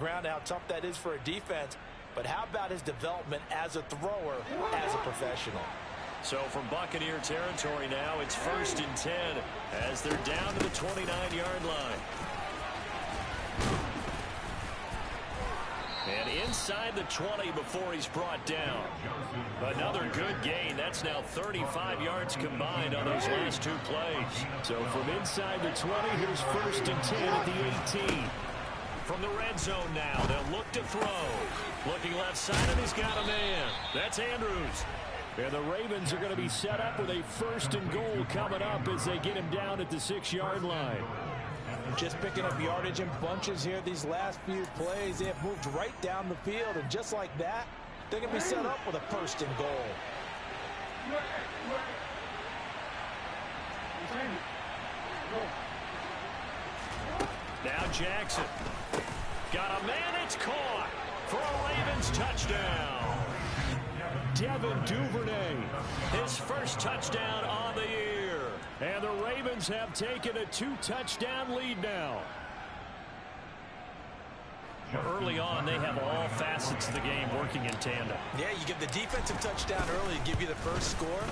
Ground, how tough that is for a defense, but how about his development as a thrower, as a professional? So from Buccaneer territory now, it's 1st and 10 as they're down to the 29-yard line. And inside the 20 before he's brought down. Another good gain. That's now 35 yards combined on those last 2 plays. So from inside the 20, here's 1st and 10 at the 18. From the red zone now, they'll look to throw. Looking left side, and he's got a man. That's Andrews. And the Ravens are going to be set up with a 1st and goal coming up as they get him down at the 6-yard line. Just picking up yardage in bunches here these last few plays. They have moved right down the field, and just like that, they're going to be set up with a 1st and goal. Now Jackson. Got a man, it's caught for a Ravens touchdown. Devin Duvernay, his first touchdown on the year. And the Ravens have taken a 2-touchdown lead now. Early on, they have all facets of the game working in tandem. Yeah, you give the defensive touchdown early to give you the first score,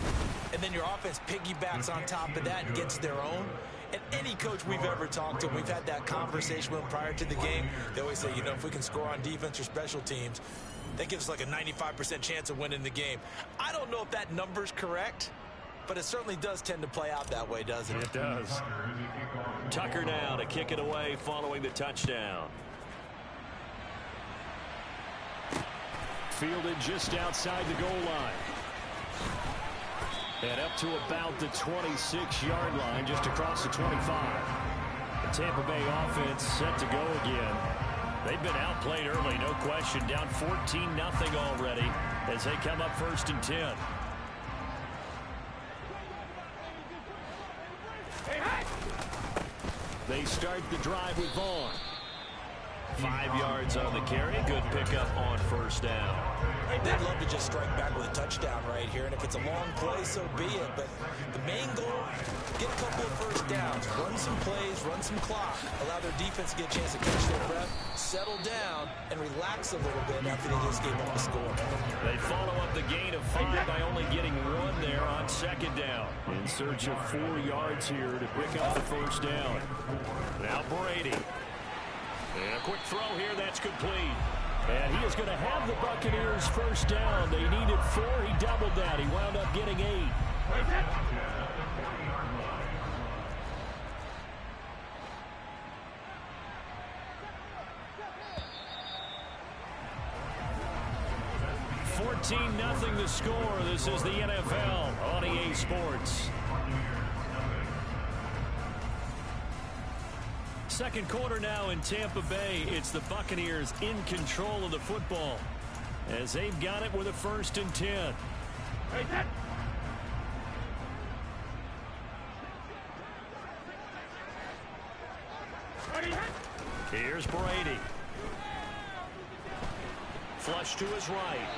and then your offense piggybacks on top of that and gets their own. And any coach we've ever talked to, we've had that conversation with them prior to the game. They always say, you know, if we can score on defense or special teams, that gives us like a 95% chance of winning the game. I don't know if that number's correct, but it certainly does tend to play out that way, doesn't it? It does. Tucker now to kick it away following the touchdown. Fielded just outside the goal line. And up to about the 26-yard line, just across the 25. The Tampa Bay offense set to go again. They've been outplayed early, no question. Down 14-0 already as they come up 1st and 10. They start the drive with Vaughn. 5 yards on the carry. Good pickup on 1st down. They'd love to just strike back with a touchdown right here, and if it's a long play, so be it. But the main goal, get a couple of 1st downs, run some plays, run some clock, allow their defense to get a chance to catch their breath, settle down, and relax a little bit after they just gave up a score. They follow up the gain of 5 by only getting 1 there on 2nd down. In search of 4 yards here to pick up the 1st down. Now Brady. And a quick throw here, that's complete. And he is going to have the Buccaneers 1st down. They needed 4, he doubled that. He wound up getting 8. $14-0 the score. This is the NFL on EA Sports. Second quarter now in Tampa Bay. It's the Buccaneers in control of the football as they've got it with a 1st and 10. Here's Brady. Flush to his right.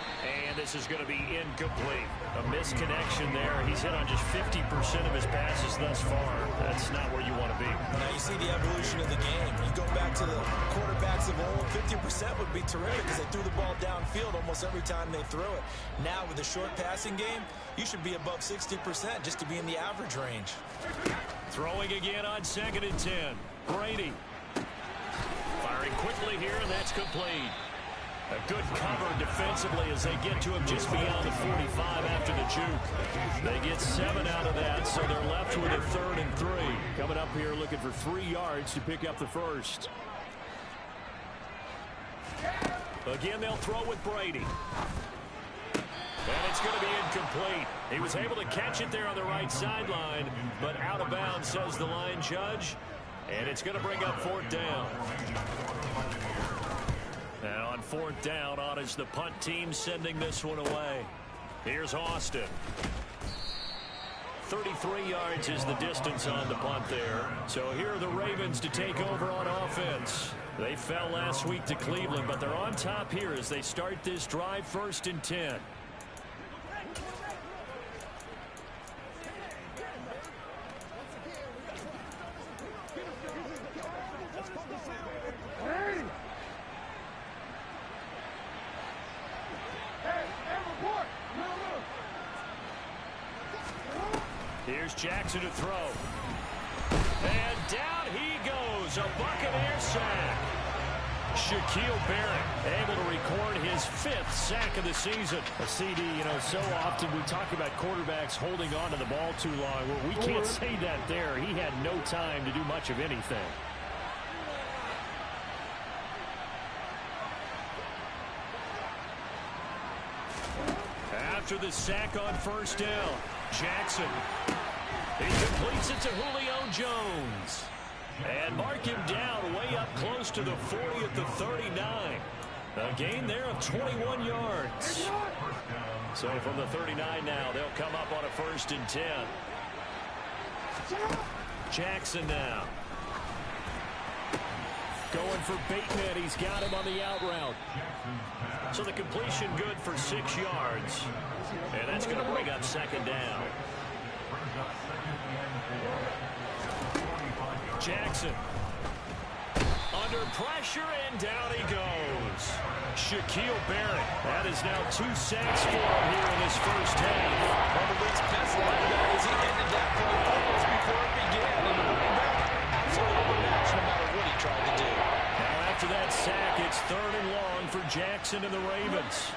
And this is going to be incomplete. A misconnection there. He's hit on just 50% of his passes thus far. That's not where you want to be. Now you see the evolution of the game. You go back to the quarterbacks of old, 50% would be terrific because they threw the ball downfield almost every time they threw it. Now with the short passing game, you should be above 60% just to be in the average range. Throwing again on 2nd and 10. Brady. Firing quickly here, and that's complete. A good cover defensively as they get to him just beyond the 45 after the juke. They get 7 out of that, so they're left with a 3rd and 3. Coming up here looking for 3 yards to pick up the 1st. Again, they'll throw with Brady. And it's going to be incomplete. He was able to catch it there on the right sideline, but out of bounds, says the line judge. And it's going to bring up 4th down. Now on 4th down, on is the punt team sending this one away. Here's Austin. 33 yards is the distance on the punt there. So here are the Ravens to take over on offense. They fell last week to Cleveland, but they're on top here as they start this drive 1st and 10. Here's Jackson to throw. And down he goes. A Buccaneer sack. Shaquille Barrett able to record his 5th sack of the season. A CD, you know, so often we talk about quarterbacks holding on to the ball too long. Well, we can't say that there. He had no time to do much of anything. After the sack on first down, Jackson. He completes it to Julio Jones. And mark him down way up close to the 40 at the 39. A gain there of 21 yards. So from the 39 now, they'll come up on a 1st and 10. Jackson now. Going for Bateman. He's got him on the out route. So the completion good for 6 yards. And that's going to bring up 2nd down. Jackson. Under pressure, and down he goes. Shaquille Barrett. That is now 2 sacks for him here in his first half. One of the league's best linebackers as he ended that play almost before it began. And the running back absolutely overmatched no matter what he tried to do. Now after that sack, it's 3rd and long for Jackson and the Ravens.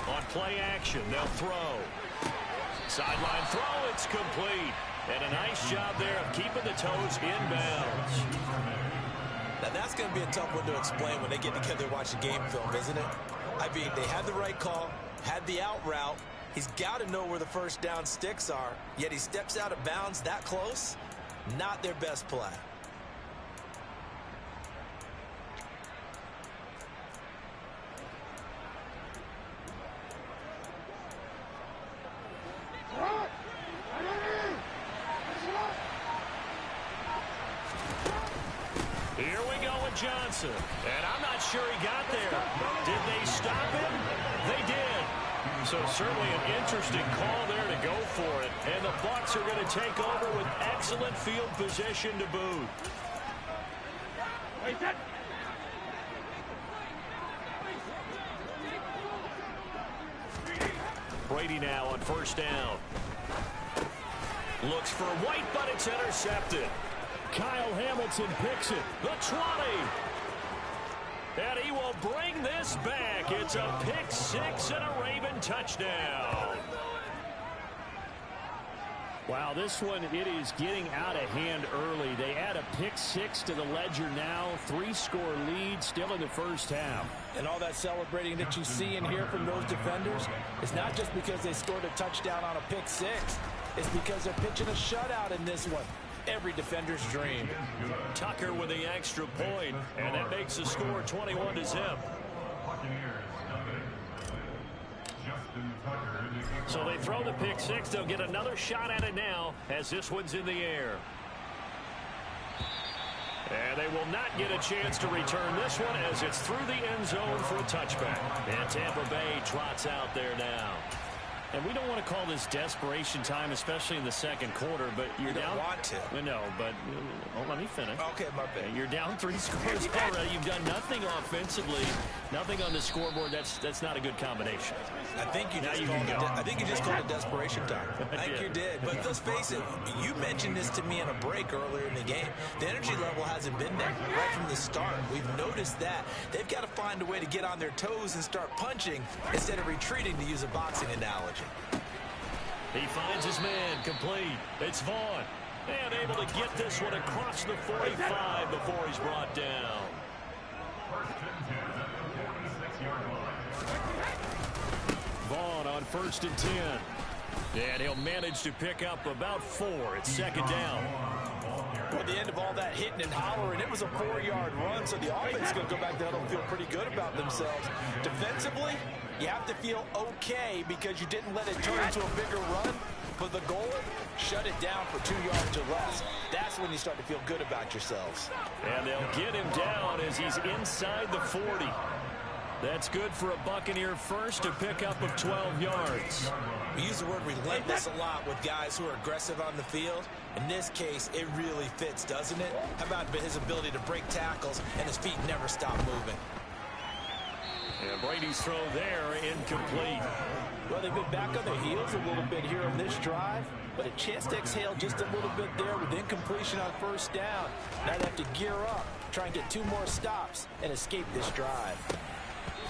On play action, they'll throw. Sideline throw, it's complete. And a nice job there of keeping the toes inbounds. Now that's going to be a tough one to explain when they get together and watch the game film, isn't it? I mean, they had the right call, had the out route. He's got to know where the first down sticks are, yet he steps out of bounds that close. Not their best play. Here we go with Johnson. And I'm not sure he got there. Did they stop him? They did. So certainly an interesting call there to go for it. And the Bucs are going to take over with excellent field position to boot. Brady now on first down. Looks for White, but it's intercepted. Kyle Hamilton picks it. The 20. And he will bring this back. It's a pick 6 and a Raven touchdown. Wow, this one, it is getting out of hand early. They add a pick 6 to the ledger now. 3-score lead still in the first half. And all that celebrating that you see and hear from those defenders is not just because they scored a touchdown on a pick 6. It's because they're pitching a shutout in this one. Every defender's dream. Tucker with the extra point, and that makes the score 21-0. So they throw the pick 6. They'll get another shot at it now as this one's in the air. And they will not get a chance to return this one as it's through the end zone for a touchback. And Tampa Bay trots out there now. And we don't want to call this desperation time, especially in the second quarter, but you're down. You don't want to. No, but let me finish. Okay, my bad. You're down 3 scores already. You've done nothing offensively, nothing on the scoreboard. That's not a good combination. I think you just called it desperation time. I think you did. But let's face it, you mentioned this to me in a break earlier in the game. The energy level hasn't been there right from the start. We've noticed that. They've got to find a way to get on their toes and start punching instead of retreating, to use a boxing analogy. He finds his man complete. It's Vaughn. And able to get this one across the 45 before he's brought down. Vaughn on 1st and 10. And he'll manage to pick up about 4 at 2nd down. Toward the end of all that hitting and hollering, it was a 4-yard run, so the offense is going to go back there and feel pretty good about themselves. Defensively, you have to feel okay because you didn't let it turn into a bigger run. But the goal, shut it down for 2 yards or less. That's when you start to feel good about yourselves. And they'll get him down as he's inside the 40. That's good for a Buccaneer first, to pick up of 12 yards. We use the word relentless a lot with guys who are aggressive on the field. In this case, it really fits, doesn't it? How about his ability to break tackles and his feet never stop moving? And Brady's throw there incomplete. Well, they've been back on their heels a little bit here on this drive, but a chance to exhale just a little bit there with incompletion on first down. Now they have to gear up, try and get 2 more stops, and escape this drive.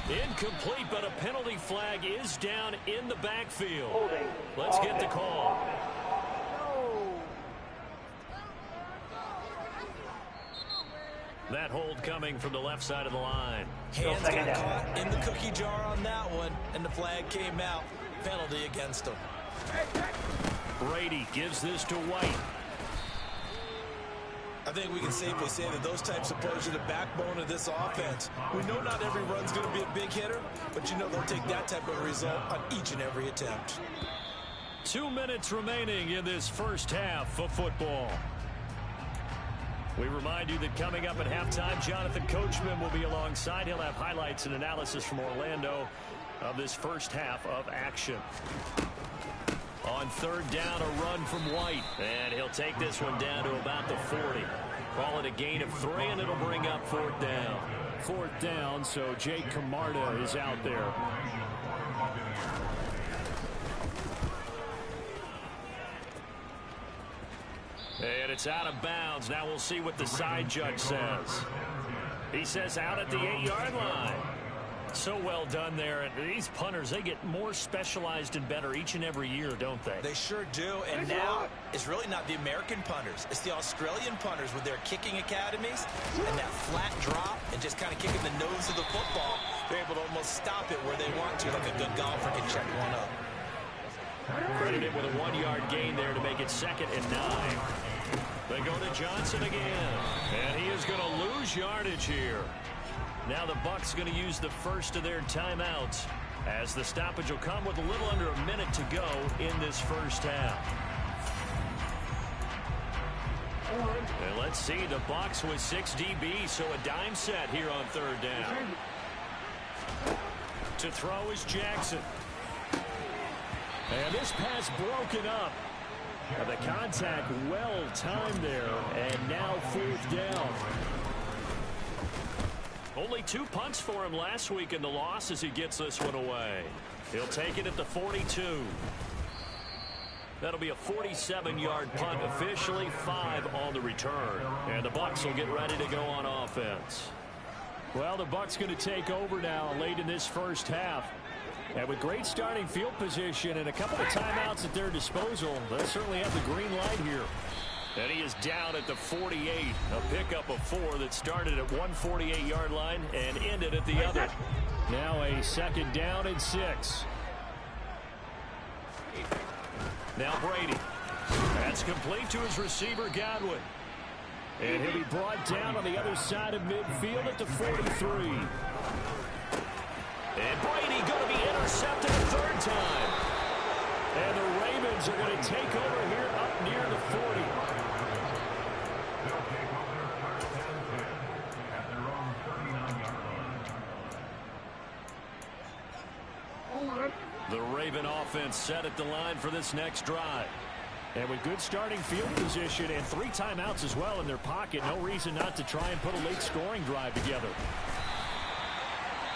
Incomplete, but a penalty flag is down in the backfield. Let's get the call. That hold coming from the left side of the line. Hands got caught in the cookie jar on that one, and the flag came out. Penalty against him. Brady gives this to White. I think we can safely say that those types of plays are the backbone of this offense. We know not every run's going to be a big hitter, but you know they'll take that type of result on each and every attempt. 2 minutes remaining in this first half of football. We remind you that coming up at halftime, Jonathan Coachman will be alongside. He'll have highlights and analysis from Orlando of this first half of action. On third down, a run from White. And he'll take this one down to about the 40. Call it a gain of 3, and it'll bring up 4th down. 4th down, so Jake Camarda is out there. And it's out of bounds. Now we'll see what the side judge says. He says out at the 8-yard line. So well done there. And these punters, they get more specialized and better each and every year, don't they? They sure do. And now it's really not the American punters. It's the Australian punters with their kicking academies and that flat drop and just kind of kicking the nose of the football. They're able to almost stop it where they want to, like a good golfer can check one up. Credited with a 1-yard gain there to make it 2nd and 9. They go to Johnson again. And he is going to lose yardage here. Now the Bucs going to use the first of their timeouts as the stoppage will come with a little under a minute to go in this first half. And let's see, the Bucs with 6 DBs, so a dime set here on third down. To throw is Jackson. And this pass broken up. And the contact well timed there, and now 4th down. Only 2 punts for him last week in the loss as he gets this one away. He'll take it at the 42. That'll be a 47-yard punt, officially 5 on the return. And the Bucs will get ready to go on offense. Well, the Bucs going to take over now late in this first half. And with great starting field position and a couple of timeouts at their disposal, they certainly have the green light here. And he is down at the 48, a pickup of 4 that started at 148-yard line and ended at the other. Now a 2nd down and 6. Now Brady. That's complete to his receiver, Godwin. And he'll be brought down on the other side of midfield at the 43. And Brady going to be intercepted a 3rd time. And the Ravens are going to take over here up near the 40. The Raven offense set at the line for this next drive. And with good starting field position and 3 timeouts as well in their pocket, no reason not to try and put a late scoring drive together.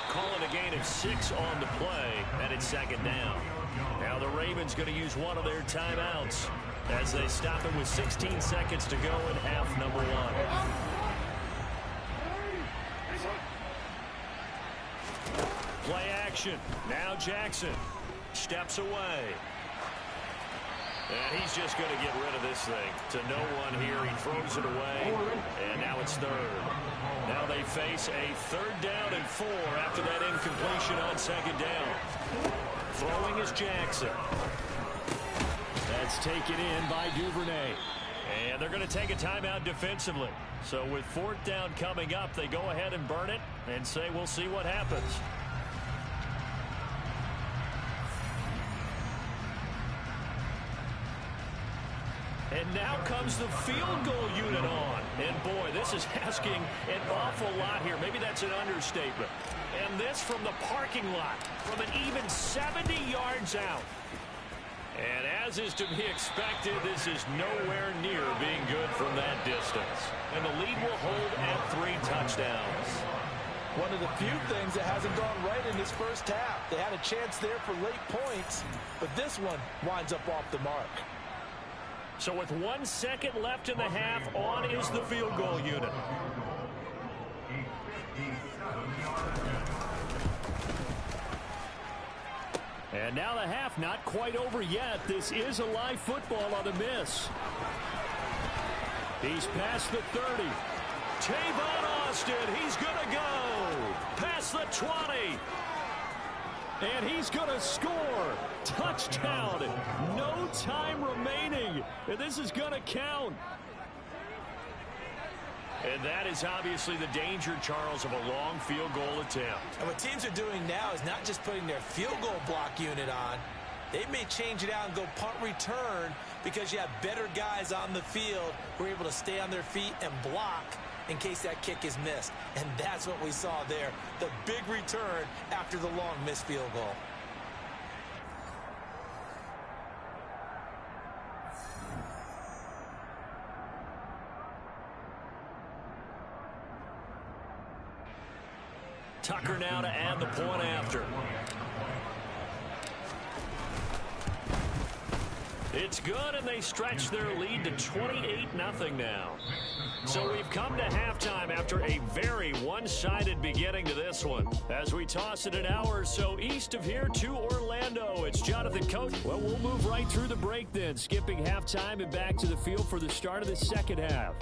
Calling a gain of 6 on the play, and it's 2nd down. Now the Ravens going to use one of their timeouts as they stop it with 16 seconds to go in half number 1. Play action. Now Jackson steps away. And he's just going to get rid of this thing to no one here. He throws it away, and now it's 3rd. Now they face a 3rd down and 4 after that incompletion on 2nd down. Throwing is Jackson. That's taken in by Duvernay. And they're going to take a timeout defensively. So with 4th down coming up, they go ahead and burn it and say we'll see what happens. And now comes the field goal unit on. And boy, this is asking an awful lot here. Maybe that's an understatement. And this from the parking lot, from an even 70 yards out. And as is to be expected, this is nowhere near being good from that distance. And the lead will hold at 3 touchdowns. One of the few things that hasn't gone right in this first half. They had a chance there for late points, but this one winds up off the mark. So with 1 second left in the half, on is the field goal unit. And now the half not quite over yet. This is a live football on the miss. He's past the 30. Tavon Austin, he's going to go past the 20. And he's going to score. Touchdown. No time remaining. And this is going to count. And that is obviously the danger, Charles, of a long field goal attempt. And what teams are doing now is not just putting their field goal block unit on. They may change it out and go punt return because you have better guys on the field who are able to stay on their feet and block in case that kick is missed. And that's what we saw there, the big return after the long missed field goal. Tucker now to add the point after. It's good, and they stretch their lead to 28-0 now. So we've come to halftime after a very one-sided beginning to this one. As we toss it an hour or so east of here to Orlando, it's Jonathan Coach. Well, we'll move right through the break then, skipping halftime and back to the field for the start of the second half.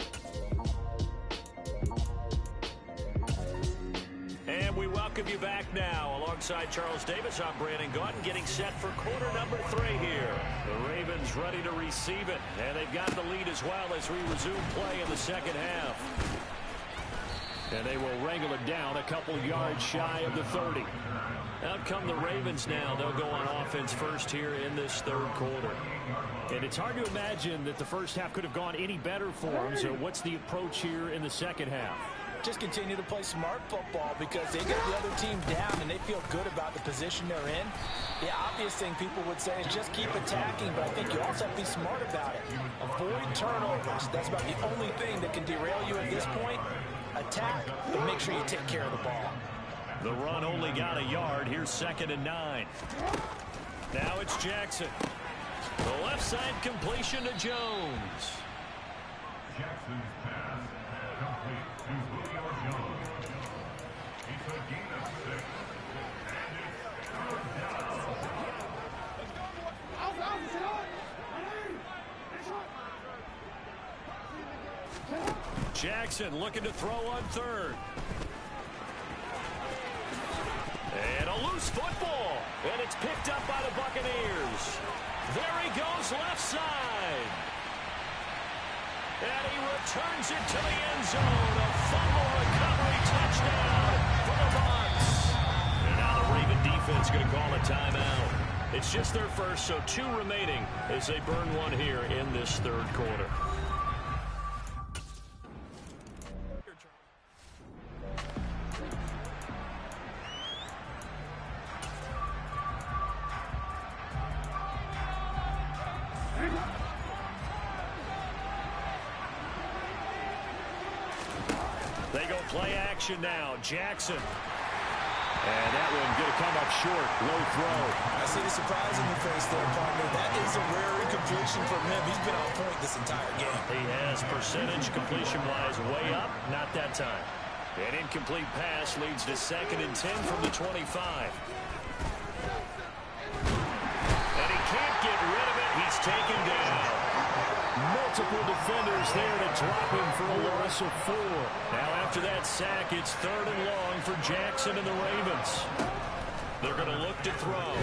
And we welcome you back now. Alongside Charles Davis, I'm Brandon Gaudin, getting set for quarter number 3 here. The Ravens ready to receive it, and they've got the lead as well as we resume play in the second half. And they will wrangle it down a couple yards shy of the 30. Out come the Ravens now. They'll go on offense first here in this third quarter. And it's hard to imagine that the first half could have gone any better for them. So what's the approach here in the second half? Just continue to play smart football because they get the other team down and they feel good about the position they're in. The obvious thing people would say is just keep attacking, but I think you also have to be smart about it. Avoid turnovers. That's about the only thing that can derail you at this point. Attack, but make sure you take care of the ball. The run only got a yard. Here's 2nd and 9. Now it's Jackson. The left side completion to Jones. Jackson's pass complete to Julio Jones. It's a gain of 6. And it's third down. Jackson looking to throw on 3rd. And a loose football. And it's picked up by the Buccaneers. There he goes left side. And he returns it to the end zone. A fumble recovery touchdown for the Bucs. And now the Raven defense going to call a timeout. It's just their first, so 2 remaining as they burn one here in this third quarter. They go play action now. Jackson. And that one going to come up short. Low throw. I see the surprise in your face there, partner. That is a rare incompletion from him. He's been on point this entire game. He has percentage completion-wise way up. Not that time. An incomplete pass leads to 2nd and 10 from the 25. And he can't get rid of it. He's taken down. Multiple defenders there to drop him for a loss of 4. Now after that sack, it's 3rd and long for Jackson and the Ravens. They're going to look to throw.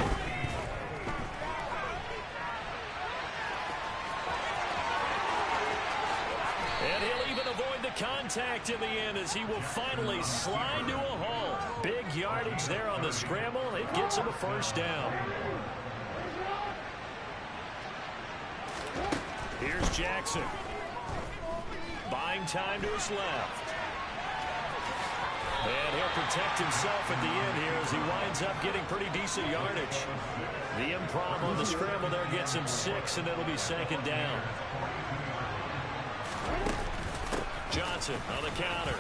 And he'll even avoid the contact in the end as he will finally slide to a halt. Big yardage there on the scramble. It gets him a first down. Here's Jackson. Buying time to his left. And he'll protect himself at the end here as he winds up getting pretty decent yardage. The improv on the scramble there gets him 6, and it'll be 2nd down. Johnson on the counter.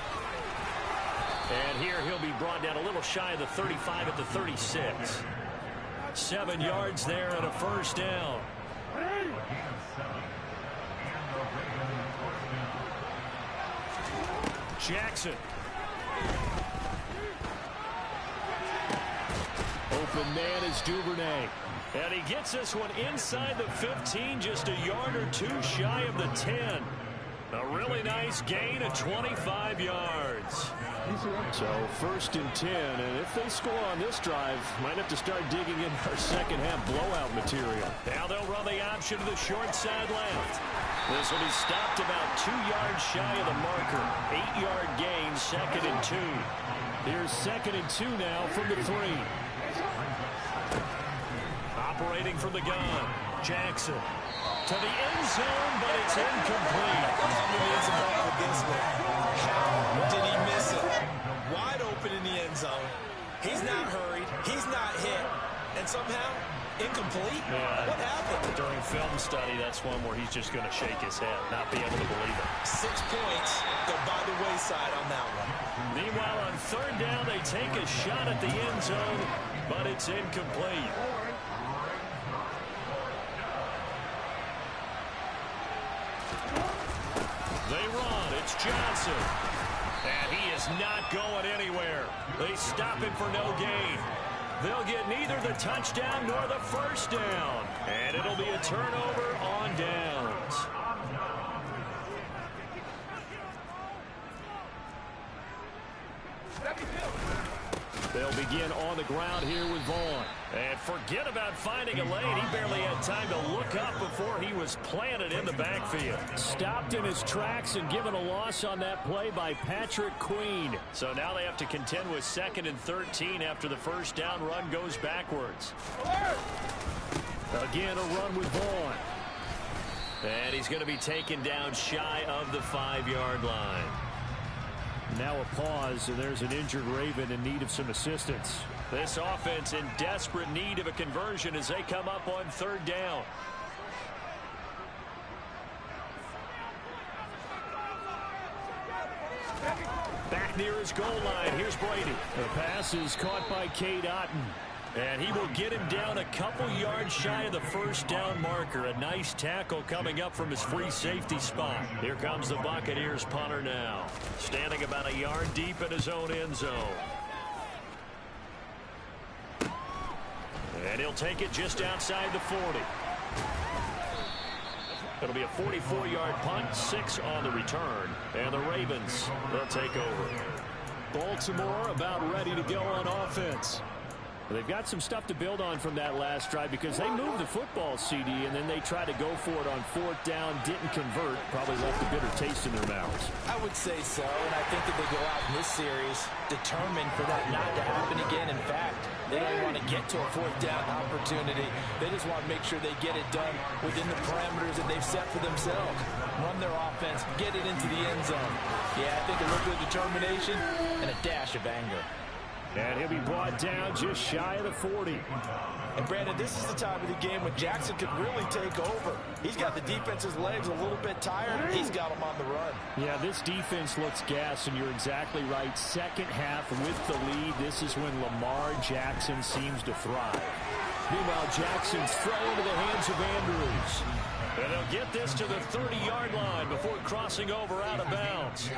And here he'll be brought down a little shy of the 35 at the 36. 7 yards there and a first down. Jackson. Open man is Duvernay. And he gets this one inside the 15, just a yard or two shy of the 10. A really nice gain of 25 yards. So 1st and 10, and if they score on this drive, might have to start digging in our second half blowout material. Now they'll run the option to the short side left. This will be stopped about 2 yards shy of the marker. 8-yard gain, 2nd and 2. Here's 2nd and 2 now from the 3. Operating from the gun, Jackson. To the end zone, but it's incomplete. It's about this one. How did he miss it? Wide open in the end zone. He's not hurried. He's not hit. And somehow, incomplete? Yeah. What happened? During film study, that's one where he's just going to shake his head, not be able to believe it. 6 points go by the wayside on that one. Meanwhile, on 3rd down, they take a shot at the end zone, but it's incomplete. They run. It's Johnson. And he is not going anywhere. They stop him for no gain. They'll get neither the touchdown nor the first down. And it'll be a turnover on downs. They'll begin on the ground here with Vaughn. And forget about finding a lane. He barely had time to look up before he was planted in the backfield. Stopped in his tracks and given a loss on that play by Patrick Queen. So now they have to contend with 2nd and 13 after the first down run goes backwards. Again, a run with Vaughn. And he's going to be taken down shy of the 5-yard line. Now a pause, and there's an injured Raven in need of some assistance. This offense in desperate need of a conversion as they come up on 3rd down. Back near his goal line. Here's Brady. The pass is caught by Cade Otton. And he will get him down a couple yards shy of the first down marker. A nice tackle coming up from his free safety spot. Here comes the Buccaneers punter now. Standing about a yard deep in his own end zone. And he'll take it just outside the 40. It'll be a 44-yard punt, 6 on the return. And the Ravens, they'll take over. Baltimore about ready to go on offense. They've got some stuff to build on from that last drive because they moved the football, CD, and then they tried to go for it on 4th down, didn't convert, probably left a bitter taste in their mouths. I would say so, and I think that they go out in this series determined for that not to happen again. In fact, they don't want to get to a 4th down opportunity. They just want to make sure they get it done within the parameters that they've set for themselves. Run their offense, get it into the end zone. Yeah, I think a little bit of determination and a dash of anger. And he'll be brought down just shy of the 40. And Brandon, this is the time of the game when Jackson could really take over. He's got the defense's legs a little bit tired. He's got them on the run. Yeah, this defense looks gas, and you're exactly right. Second half with the lead. This is when Lamar Jackson seems to thrive. Meanwhile, Jackson's throw into the hands of Andrews. And they'll get this to the 30-yard line before crossing over out of bounds.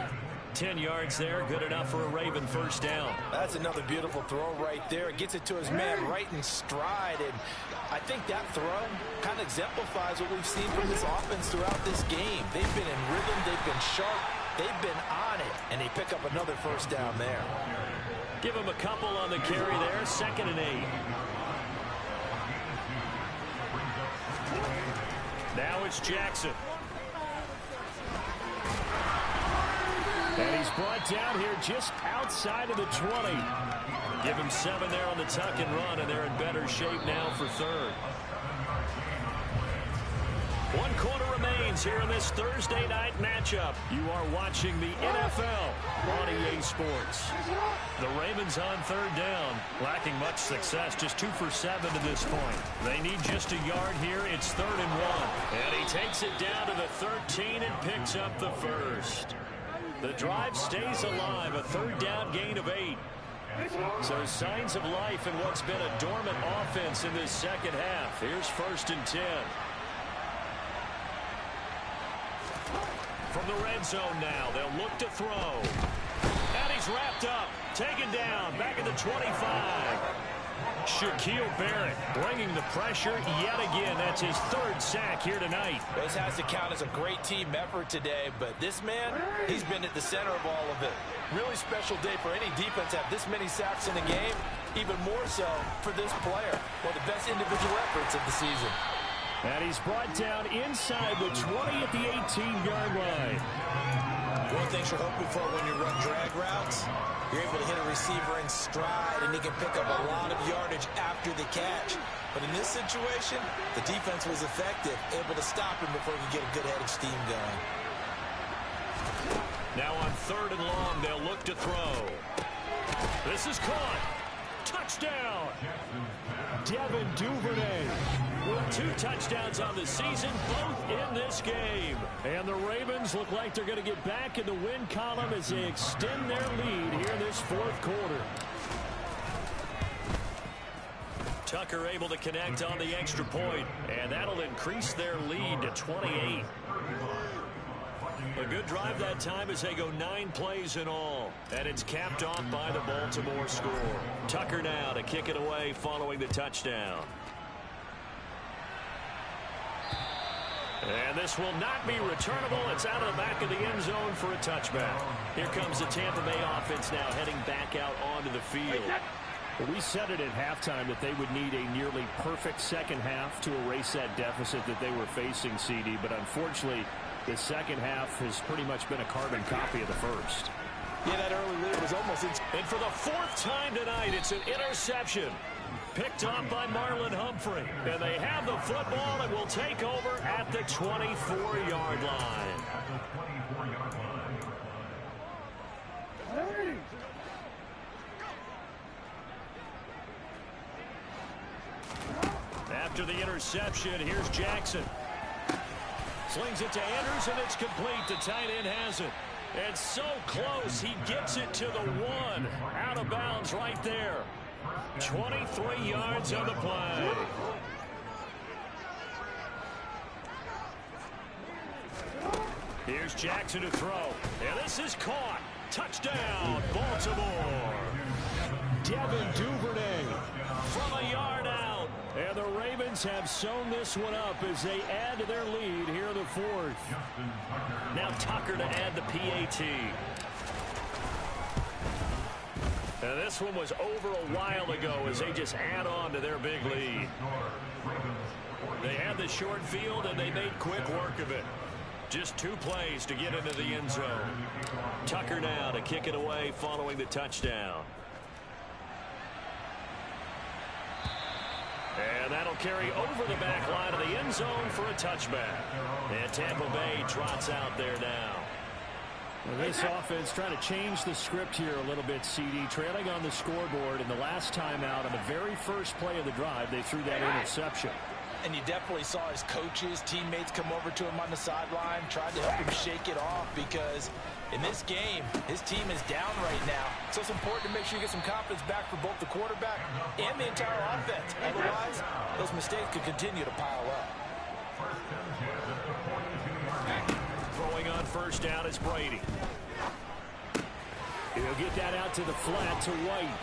10 yards there, good enough for a Raven first down. That's another beautiful throw right there. It gets it to his man right in stride, and I think that throw kind of exemplifies what we've seen from this offense throughout this game. They've been in rhythm, they've been sharp, they've been on it, and they pick up another first down there. Give him a couple on the carry there, 2nd and 8. Now it's Jackson. And he's brought down here just outside of the 20. Give him 7 there on the tuck and run, and they're in better shape now for 3rd. 1 quarter remains here in this Thursday night matchup. You are watching the NFL on EA Sports. The Ravens on 3rd down, lacking much success, just 2 for 7 to this point. They need just a yard here. It's 3rd and 1. And he takes it down to the 13 and picks up the first. The drive stays alive, a third down gain of 8. So signs of life in what's been a dormant offense in this second half. Here's 1st and 10. From the red zone now, they'll look to throw. And he's wrapped up, taken down, back at the 25. Shaquille Barrett bringing the pressure yet again. That's his 3rd sack here tonight. This has to count as a great team effort today, but this man, he's been at the center of all of it. Really special day for any defense to have this many sacks in a game, even more so for this player. One of the best individual efforts of the season. And he's brought down inside the 20 at the 18-yard line. One of the things you're hoping for when you run drag routes, you're able to hit a receiver in stride, and he can pick up a lot of yardage after the catch. But in this situation, the defense was effective, able to stop him before he could get a good head of steam going. Now on 3rd and long, they'll look to throw. This is caught. Touchdown. Devin Duvernay with 2 touchdowns on the season, both in this game. And the Ravens look like they're going to get back in the win column as they extend their lead here in this 4th quarter. Tucker able to connect on the extra point, and that'll increase their lead to 28. A good drive that time as they go 9 plays in all. And it's capped off by the Baltimore score. Tucker now to kick it away following the touchdown. And this will not be returnable. It's out of the back of the end zone for a touchback. Here comes the Tampa Bay offense now heading back out onto the field. Well, we said it at halftime that they would need a nearly perfect second half to erase that deficit that they were facing, CD. But unfortunately, the second half has pretty much been a carbon copy of the first. Yeah, that early lead was almost... And for the 4th time tonight, it's an interception. Picked off by Marlon Humphrey. And they have the football and will take over at the 24-yard line. After the interception, here's Jackson. Slings it to Andrews, and it's complete. The tight end has it. And so close, he gets it to the 1. Out of bounds right there. 23 yards on the play. Here's Jackson to throw. And this is caught. Touchdown, Baltimore. Devin Duvernay from a yard out. And the Ravens have sewn this one up as they add to their lead here in the 4th. Now Tucker to add the PAT. And this one was over a while ago as they just add on to their big lead. They had the short field and they made quick work of it. Just 2 plays to get into the end zone. Tucker now to kick it away following the touchdown. And that'll carry over the back line of the end zone for a touchback. And Tampa Bay trots out there now. Well, this offense trying to change the script here a little bit, CD. Trailing on the scoreboard, and the last time out on the very first play of the drive, they threw that interception. And you definitely saw his coaches, teammates come over to him on the sideline, tried to help him shake it off because in this game, his team is down right now. So it's important to make sure you get some confidence back for both the quarterback and the entire offense. Otherwise, those mistakes could continue to pile up. Throwing on 1st down is Brady. He'll get that out to the flat to White.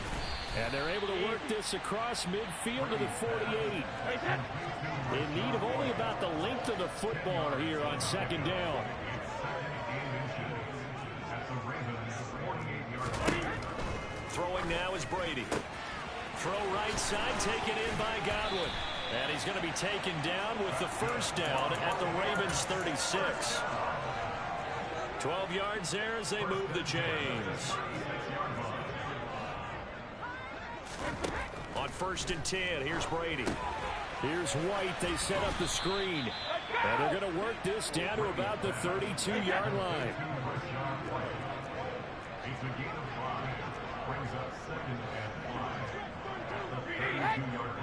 And they're able to work this across midfield to the 48. In need of only about the length of the football here on 2nd down. Throwing now is Brady. Throw right side, taken in by Godwin. And he's going to be taken down with the 1st down at the Ravens 36. 12 yards there as they move the chains. On 1st and 10, here's Brady. Here's White. They set up the screen. And they're going to work this down to about the 32-yard line. It's a gain of 5. Brings up 2nd and 5. At the 32-yard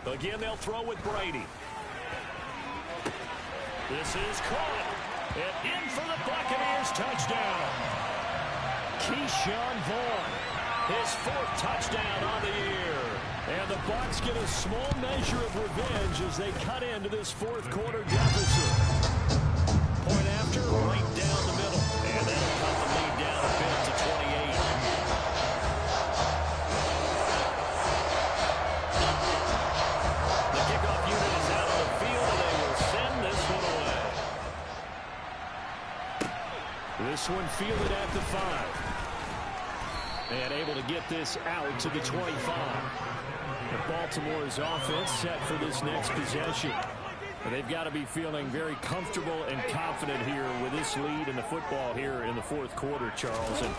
line. Again, they'll throw with Brady. This is caught. And in for the Buccaneers touchdown. Keyshawn Vaughn, his 4th touchdown on the year. And the Bucs get a small measure of revenge as they cut into this 4th quarter deficit. Point after, right down the middle. And that'll cut the lead down a bit to 28. The kickoff unit is out on the field, and they will send this one away. This one fielded at the 5. And able to get this out to the 25. Baltimore's offense set for this next possession. And they've got to be feeling very comfortable and confident here with this lead in the football here in the 4th quarter, Charles. And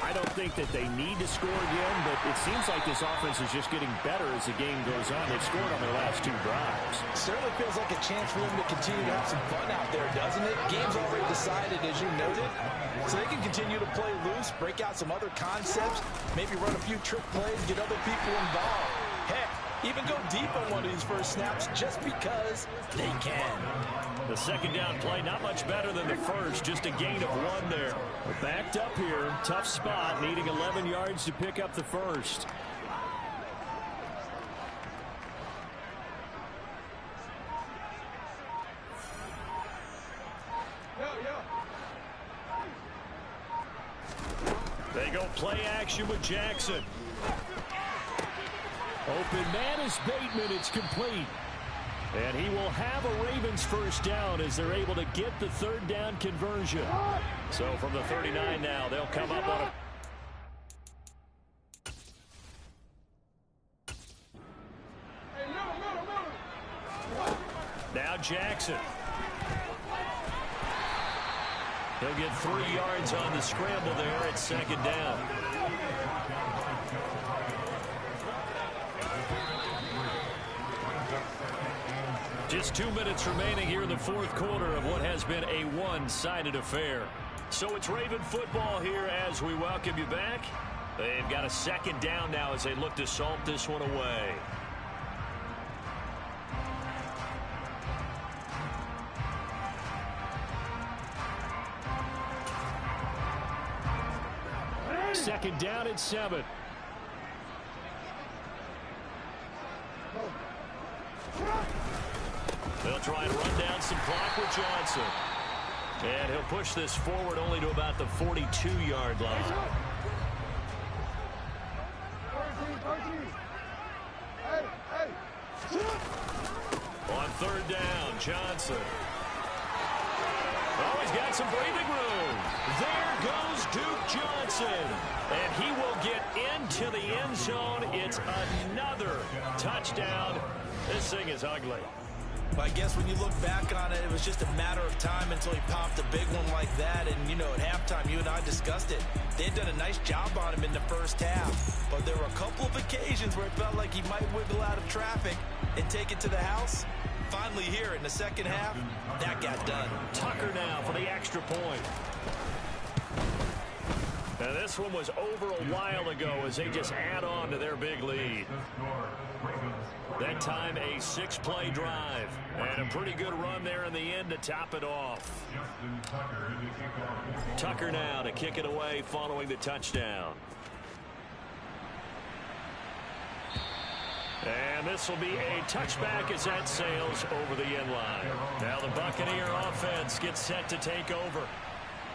I don't think that they need to score again, but it seems like this offense is just getting better as the game goes on. They've scored on their last 2 drives. Certainly feels like a chance for them to continue to have some fun out there, doesn't it? Game's already decided, as you noted. So they can continue to play loose, break out some other concepts, maybe run a few trick plays, get other people involved. Heck, even go deep on one of these first snaps just because they can. The second down play, not much better than the first, just a gain of 1 there. We're backed up here, tough spot, needing 11 yards to pick up the first. They go play action with Jackson. Open man is Bateman. It's complete. And he will have a Ravens first down as they're able to get the 3rd down conversion. So from the 39 now, they'll come up on a... Now Jackson. He'll get 3 yards on the scramble there at 2nd down. Just 2 minutes remaining here in the 4th quarter of what has been a one-sided affair. So it's Raven football here as we welcome you back. They've got a 2nd down now as they look to salt this one away. Second down at 7. They'll try and run down some clock with Johnson. And he'll push this forward only to about the 42-yard line. On 3rd down, Johnson. Oh, he's got some breathing room. There goes Duke Johnson. And he will get into the end zone. It's another touchdown. This thing is ugly. Well, I guess when you look back on it, it was just a matter of time until he popped a big one like that. And, you know, at halftime, you and I discussed it. They had done a nice job on him in the first half. But there were a couple of occasions where it felt like he might wiggle out of traffic and take it to the house. Finally here in the second half, that got done. Tucker now for the extra point. Now this one was over a while ago as they just add on to their big lead. That time a 6-play drive. And a pretty good run there in the end to top it off. Tucker now to kick it away following the touchdown. And this will be a touchback as that sails over the end line. Now the Buccaneer offense gets set to take over.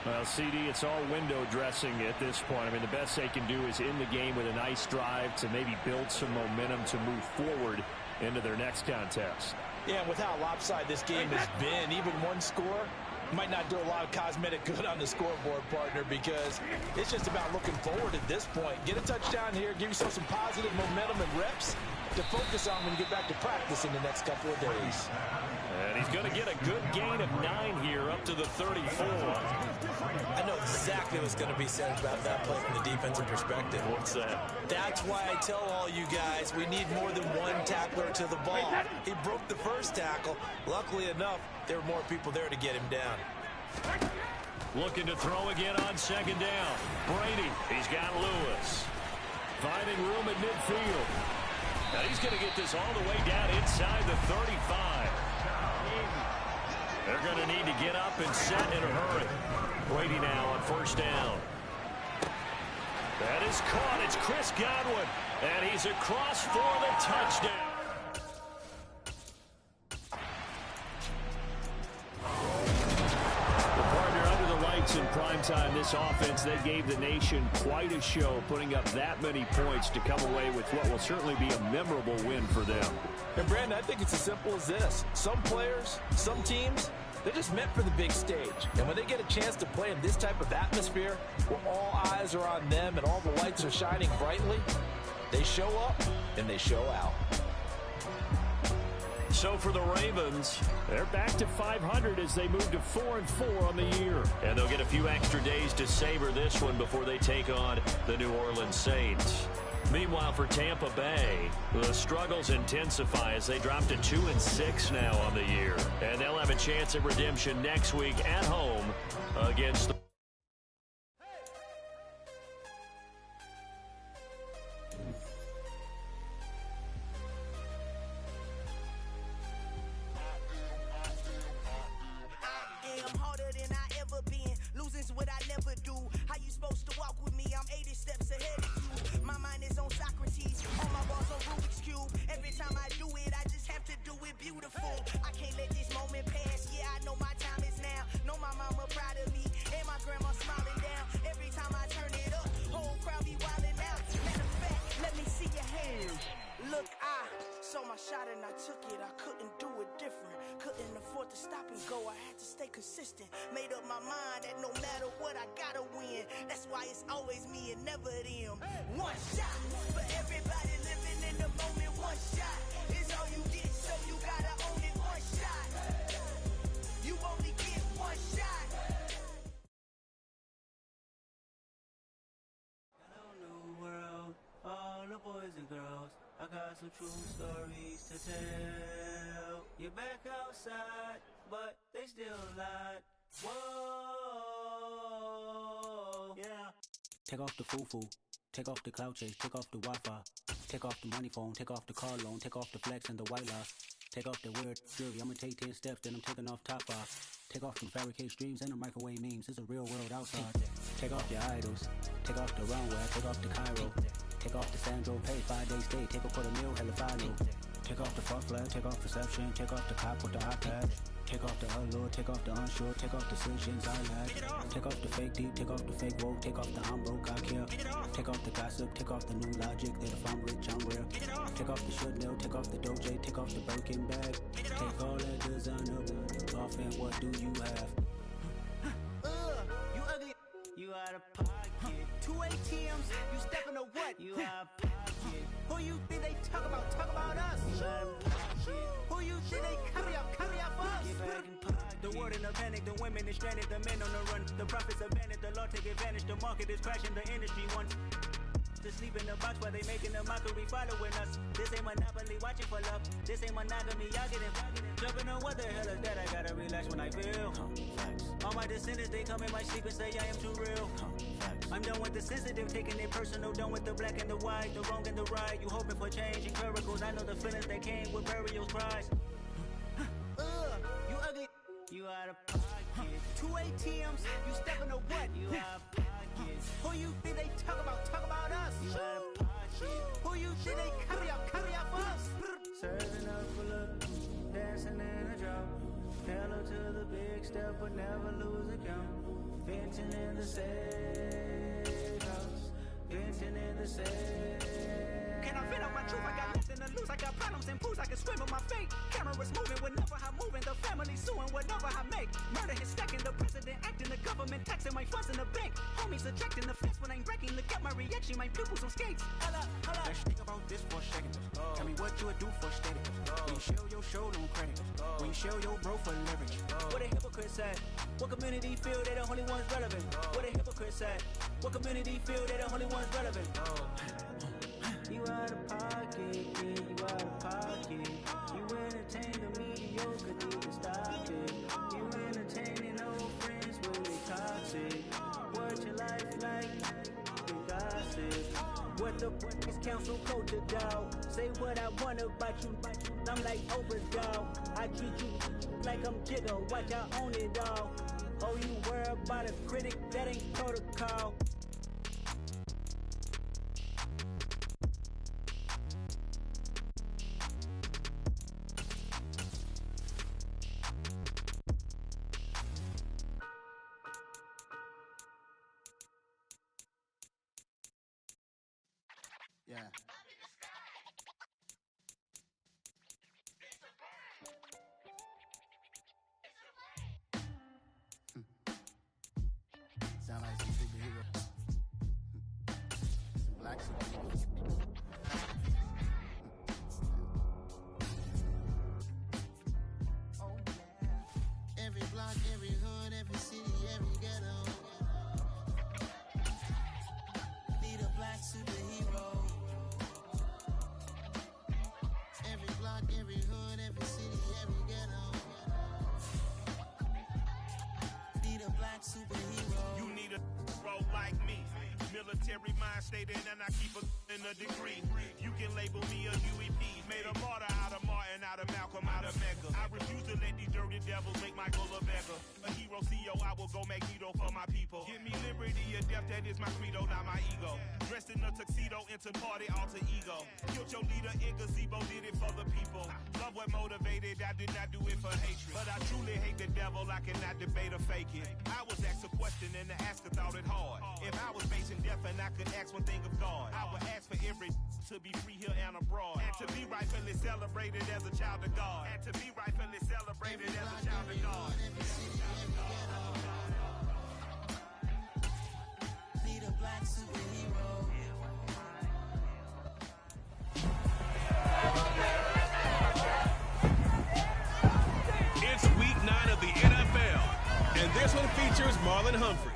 Well, CD, it's all window dressing at this point. I mean, the best they can do is in the game with a nice drive to maybe build some momentum to move forward into their next contest. Yeah, with how lopsided this game has been, even one score might not do a lot of cosmetic good on the scoreboard, partner, because it's just about looking forward at this point. Get a touchdown here, give yourself some positive momentum and reps to focus on when you get back to practice in the next couple of days. And he's going to get a good gain of 9 here up to the 34. I know exactly what's going to be said about that play from the defensive perspective. What's that? That's why I tell all you guys we need more than one tackler to the ball. He broke the first tackle. Luckily enough, there were more people there to get him down. Looking to throw again on 2nd down. Brady, he's got Lewis. Finding room at midfield. Now he's going to get this all the way down inside the 35. They're going to need to get up and set in a hurry. Brady now on first down. That is caught. It's Chris Godwin. And he's across for the touchdown. In primetime, this offense, they gave the nation quite a show, putting up that many points to come away with what will certainly be a memorable win for them. And Brandon, I think it's as simple as this. Some players, some teams, they're just meant for the big stage. And when they get a chance to play in this type of atmosphere, where all eyes are on them and all the lights are shining brightly, they show up and they show out. So for the Ravens, they're back to 500 as they move to 4-4 on the year. And they'll get a few extra days to savor this one before they take on the New Orleans Saints. Meanwhile, for Tampa Bay, the struggles intensify as they drop to 2-6 now on the year. And they'll have a chance at redemption next week at home against the Made up my mind that no matter what I gotta win. That's why it's always me and never them. One shot for everybody living in the moment. One shot is all you get, so you gotta own it. One shot, you only get one shot. Hello new world, all the boys and girls, I got some true stories to tell. You're back outside, but they still lied. Whoa, yeah. Take off the foo-foo, take off the cloud chase, take off the Wi-Fi, take off the money phone, take off the car loan, take off the flex and the white loss, take off the weird jewelry, I'ma take 10 steps, then I'm taking off top off. Take off the fabricated streams and the microwave memes, it's a real world outside. Take off your idols, take off the runway, take off the Cairo, take off the Sandro, pay 5 days stay, take a quarter meal, hella follow. Take off the fuck flag, take off perception, take off the cop with the iPad. Take off the allure, take off the unsure, take off decisions I lack. Take off the fake deep, take off the fake woke, take off the I'm broke, I care. Take off the gossip, take off the new logic that if I'm rich, I'm rare. Take off the should know, take off the Doja, take off the Birkin bag. Take all that designer off and what do you have? You ugly, you out of pocket. 2 ATMs, you stepping to what? You out of pocket. Who you think they talk about us? You out of pocket. Who you think they carry out for us? The world in a panic, the women is stranded, the men on the run. The profits abandoned, the law take advantage, the market is crashing, the industry wants to sleep in the box while they making a mockery following us. This ain't monopoly, watching for love. This ain't monogamy, y'all getting jumping on what the hell is that? I gotta relax when I feel. All my descendants, they come in my sleep and say I am too real. I'm done with the sensitive, taking it personal, done with the black and the white, the wrong and the right. You hoping for change and miracles, I know the feelings that came with burial cries. You ugly, you out of pocket. 2 ATMs, you stepping to what? You out of pocket. Who you think they talk about us? You out of pocket. Who you think they carry out for us? Serving up for love, dancing in a drop. Hello to the big step, but never lose a count. Venting in the safe house, venting in the safe. Can I vent out my truth? I got nothing to lose. I got problems and pools. I can swim with my fate. Cameras moving whenever I'm moving. The family suing whatever I make. Murder is stacking. The president acting. The government taxing my funds in the bank. Homies ejecting the fence when I'm breaking. Look at my reaction. My pupils on skates. Holla. Let's think about this for a second. Tell me what you would do for steady. When you show your show, don't credit. When you show your bro for leverage. What a hypocrite said. What community feel they the only ones relevant? What a hypocrite said. What community feel they the only ones relevant? You out of pocket, yeah, you out of pocket. You entertain the mediocre, need to stop it. You entertaining old friends when they toxic. What your life like, and gossip. What the fuck is council culture, dog. Say what I want about you. I'm like overdog. I treat you like I'm Jigga. Watch I own it, dog. Oh, you worry about a critic, that ain't protocol. Yeah. Sound like some superhero. Some black superheroes. Oh yeah. Every block, every hood, every city, every ghetto. Need a black superhero. Every block, every hood, every city, every ghetto. Need a black superhero. You need a role like me. Military mind stated, and I keep in a degree. You can label me a UEP. Made a martyr out of Martin, out of Malcolm, out of Mecca. I refuse to let these dirty devils make Michael a beggar. A hero CEO, I will go Magneto for my people. Give me liberty or death, that is my credo, not my ego. Dressed in a tuxedo, into party, alter ego. Killed your leader in gazebo, did it for the people. Love what motivated, I did not do it for hatred. But I truly hate the devil, I cannot debate or fake it. I was asked a question and the asker thought it hard. If I was facing death and I could ask one thing of God, I would ask for every to be free here and abroad. And to be rightfully celebrated as a child of God. And to be rightfully celebrated as a child of God. Need a black superhero. It's week 9 of the NFL, and this one features Marlon Humphrey.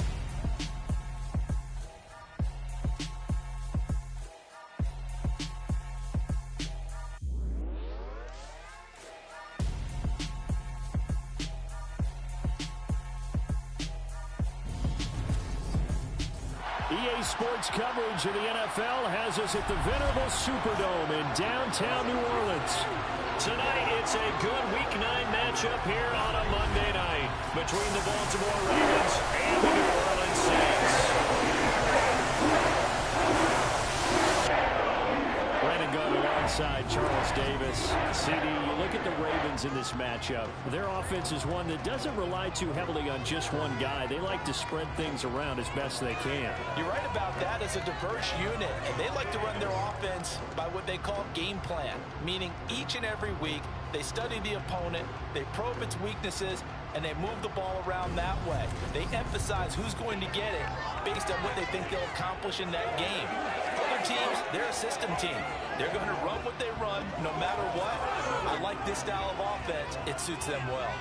EA Sports coverage of the NFL has us at the venerable Superdome in downtown New Orleans. Tonight, it's a good Week 9 matchup here on a Monday night between the Baltimore Ravens and the New Orleans Saints. Brandon Gunn alongside Charles Davis. CD, you look at the Ravens in this matchup. Their offense is one that doesn't rely too heavily on just one guy. They like to spread things around as best they can. You're right about that. As a diverse unit, and they like to run their offense by what they call game plan, meaning each and every week they study the opponent, they probe its weaknesses, and they move the ball around that way. They emphasize who's going to get it based on what they think they'll accomplish in that game. Other teams, they're a system team. They're going to run what they run no matter what. I like this style of offense. It suits them well.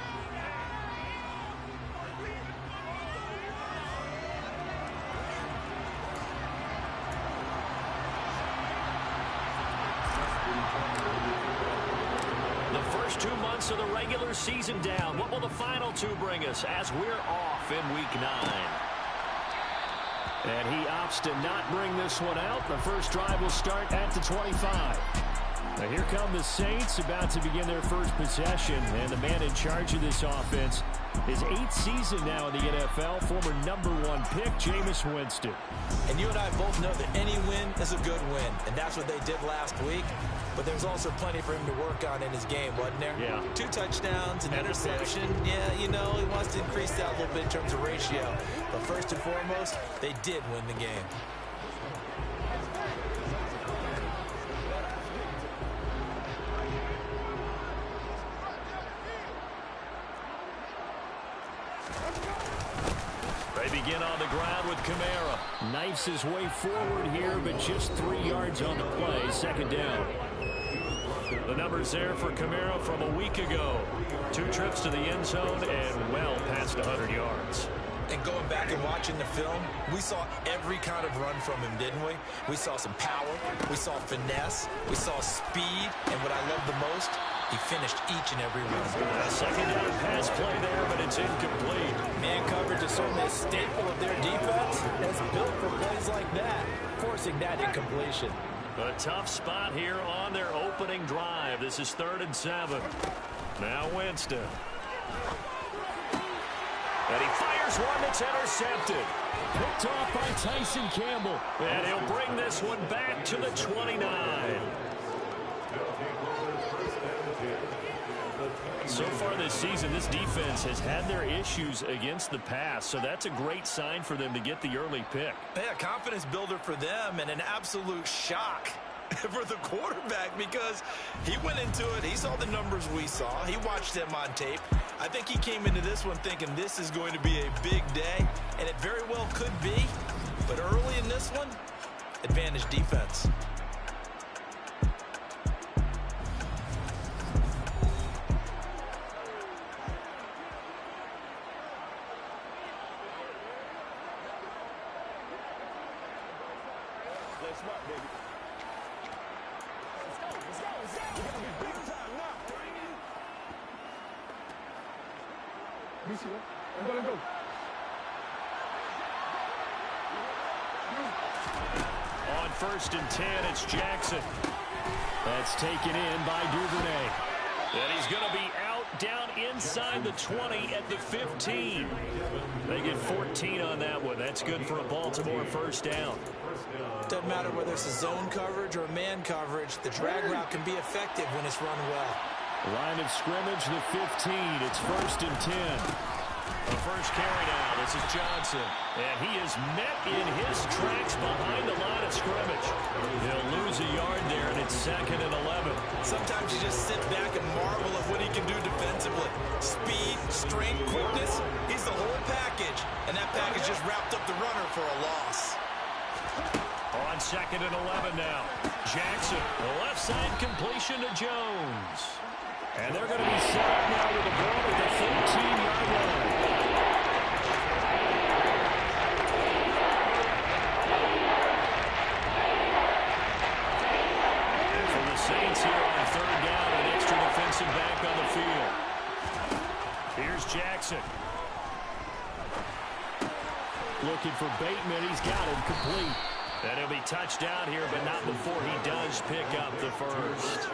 The first 2 months of the regular season down. What will the final 2 bring us as we're off in Week 9? And he opts to not bring this one out. The first drive will start at the 25. Now here come the Saints about to begin their first possession. And the man in charge of this offense, his 8th season now in the NFL, former #1 pick, Jameis Winston. And you and I both know that any win is a good win, and that's what they did last week. But there's also plenty for him to work on in his game, wasn't there? Yeah. 2 touchdowns, an interception. Yeah, you know, he wants to increase that a little bit in terms of ratio. But first and foremost, they did win the game. They begin on the ground with Kamara. Knifes his way forward here, but just 3 yards on the play. Second down. The numbers there for Kamara from a week ago. 2 trips to the end zone and well past 100 yards. And going back and watching the film, we saw every kind of run from him, didn't we? We saw some power, we saw finesse, we saw speed, and what I love the most, he finished each and every one. A second down pass play there, but it's incomplete. Man coverage is certainly a staple of their defense. That's built for plays like that, forcing that incompletion. A tough spot here on their opening drive. This is 3rd and 7. Now Winston. And he fires one that's intercepted. Picked off by Tyson Campbell. And he'll bring this one back to the 29. So far this season, this defense has had their issues against the pass, so that's a great sign for them to get the early pick. Yeah, confidence builder for them and an absolute shock for the quarterback because he went into it. He saw the numbers we saw. He watched them on tape. I think he came into this one thinking this is going to be a big day, and it very well could be. But early in this one, advantage defense. On 1st and 10, it's Jackson. That's taken in by Duvernay. And he's going to be out down inside the 20 at the 15. They get 14 on that one. That's good for a Baltimore first down. Doesn't matter whether it's a zone coverage or man coverage, the drag route can be effective when it's run well. Line of scrimmage, the 15. It's 1st and 10. The first carry now. This is Johnson. And he is met in his tracks behind the line of scrimmage. He'll lose a yard there, and it's 2nd and 11. Sometimes you just sit back and marvel at what he can do defensively. Speed, strength, quickness. He's the whole package. And that package just wrapped up the runner for a loss. On 2nd and 11 now. Jackson, the left side completion to Jones. And they're going to be set up now with the ball at the 13-yard line. And for the Saints here on 3rd down, an extra defensive back on the field. Here's Jackson. Looking for Bateman. He's got him complete. And he'll be touched down here, but not before he does pick up the first.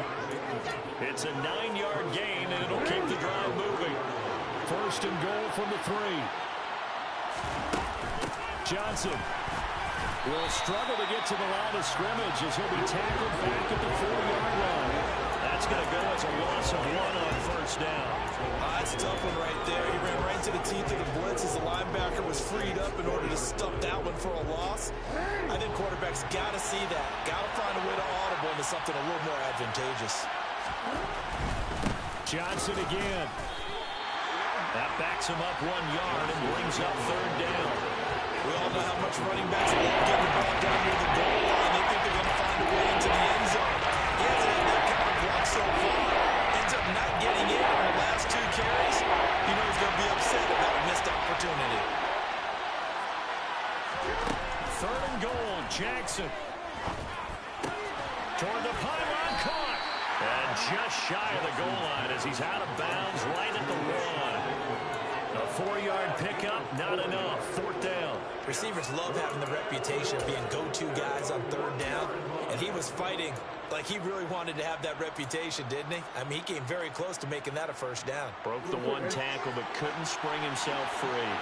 It's a 9-yard gain, and it'll keep the drive moving. 1st and goal from the 3. Johnson will struggle to get to the line of scrimmage as he'll be tackled back at the 4-yard line. That's going to go as a loss of 1 on 1st down. That's a tough one right there. He ran right into the teeth of the blitz as the linebacker was freed up in order to stuff that one for a loss. I think quarterbacks got to see that. Got to find a way to audible into something a little more advantageous. Johnson again. That backs him up 1 yard and brings up 3rd down. We all know how much running backs love getting the ball down near the goal line. They think they're going to find a way into the end zone. He hasn't had that kind of block so far. Ends up not getting in on the last 2 carries. You know he's going to be upset about a missed opportunity. 3rd and goal, Jackson. Toward the pylon, caught. And just shy of the goal line as he's out of bounds right at the 1. A 4-yard pickup, not enough. 4th down. Receivers love having the reputation of being go-to guys on 3rd down. And he was fighting like he really wanted to have that reputation, didn't he? I mean, he came very close to making that a 1st down. Broke the 1 tackle, but couldn't spring himself free.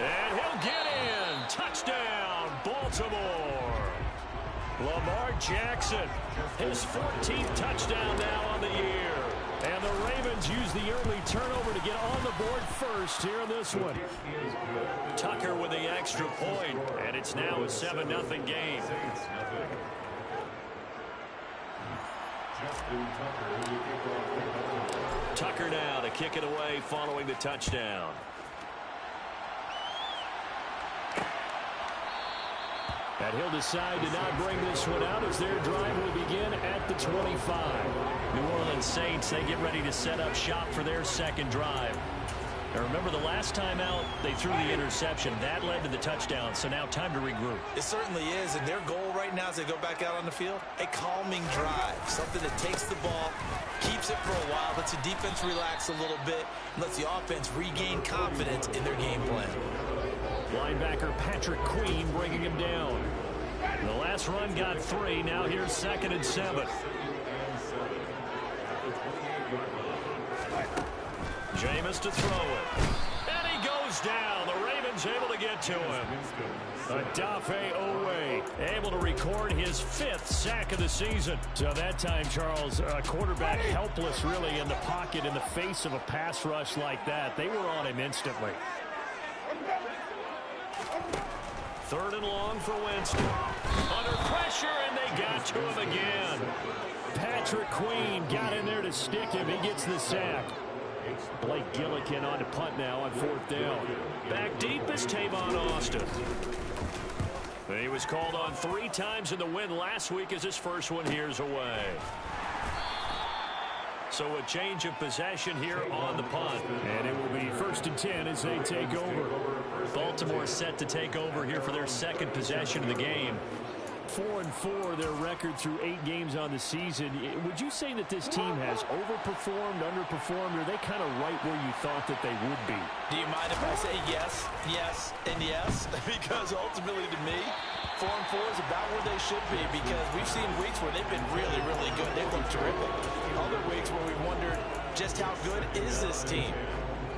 And he'll get in. Touchdown, Baltimore. Lamar Jackson, his 14th touchdown now on the year. And the Ravens use the early turnover to get on the board first here in this one. Tucker with the extra point, and it's now a 7-0 game. Tucker now to kick it away following the touchdown. And he'll decide to not bring this one out as their drive will begin at the 25. New Orleans Saints, they get ready to set up shop for their 2nd drive. Now remember, the last time out, they threw the interception. That led to the touchdown, so now time to regroup. It certainly is, and their goal right now as they go back out on the field, a calming drive. Something that takes the ball, keeps it for a while, lets the defense relax a little bit, lets the offense regain confidence in their game plan. Linebacker Patrick Queen bringing him down. The last run got 3. Now here's 2nd and 7. Jameis to throw it. And he goes down. The Ravens able to get to him. Odafe Oweh able to record his 5th sack of the season. So that time, Charles, a quarterback helpless really in the pocket in the face of a pass rush like that. They were on him instantly. 3rd and long for Winston. Under pressure, and they got to him again. Patrick Queen got in there to stick him. He gets the sack. Blake Gillikin on to punt now on 4th down. Back deep is Tavon Austin. He was called on 3 times in the win last week as his first one here's away. So a change of possession here on the punt. And it will be 1st and 10 as they take over. Baltimore set to take over here for their 2nd possession of the game. 4-4 their record through 8 games on the season. Would you say that this team has overperformed, underperformed, or are they kind of right where you thought that they would be? Do you mind if I say yes, yes, and yes? Because ultimately to me, 4-4 is about where they should be, because we've seen weeks where they've been really, really good. They look terrific. Other weeks where we wondered just how good is this team.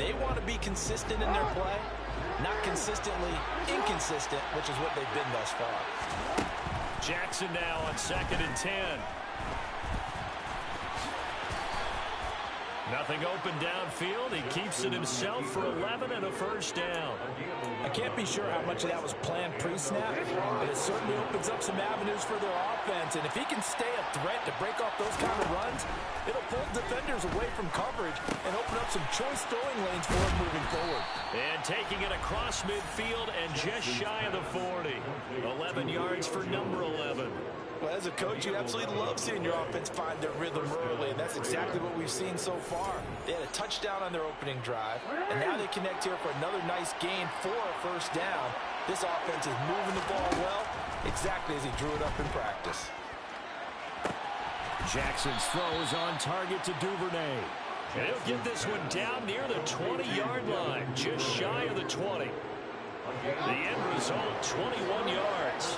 They want to be consistent in their play, not consistently inconsistent, which is what they've been thus far. Jackson now on 2nd and 10. Nothing open downfield. He keeps it himself for 11 and a 1st down. I can't be sure how much of that was planned pre-snap, but it certainly opens up some avenues for their offense. And if he can stay a threat to break off those kind of runs, it'll pull defenders away from coverage and open up some choice throwing lanes for him moving forward. And taking it across midfield and just shy of the 40. 11 yards for number 11. Well, as a coach, you absolutely love seeing your offense find their rhythm early, and that's exactly what we've seen so far. They had a touchdown on their opening drive, and now they connect here for another nice gain for a 1st down. This offense is moving the ball well, exactly as he drew it up in practice. Jackson's throw is on target to Duvernay. And he'll get this one down near the 20-yard line, just shy of the 20. The end result, 21 yards.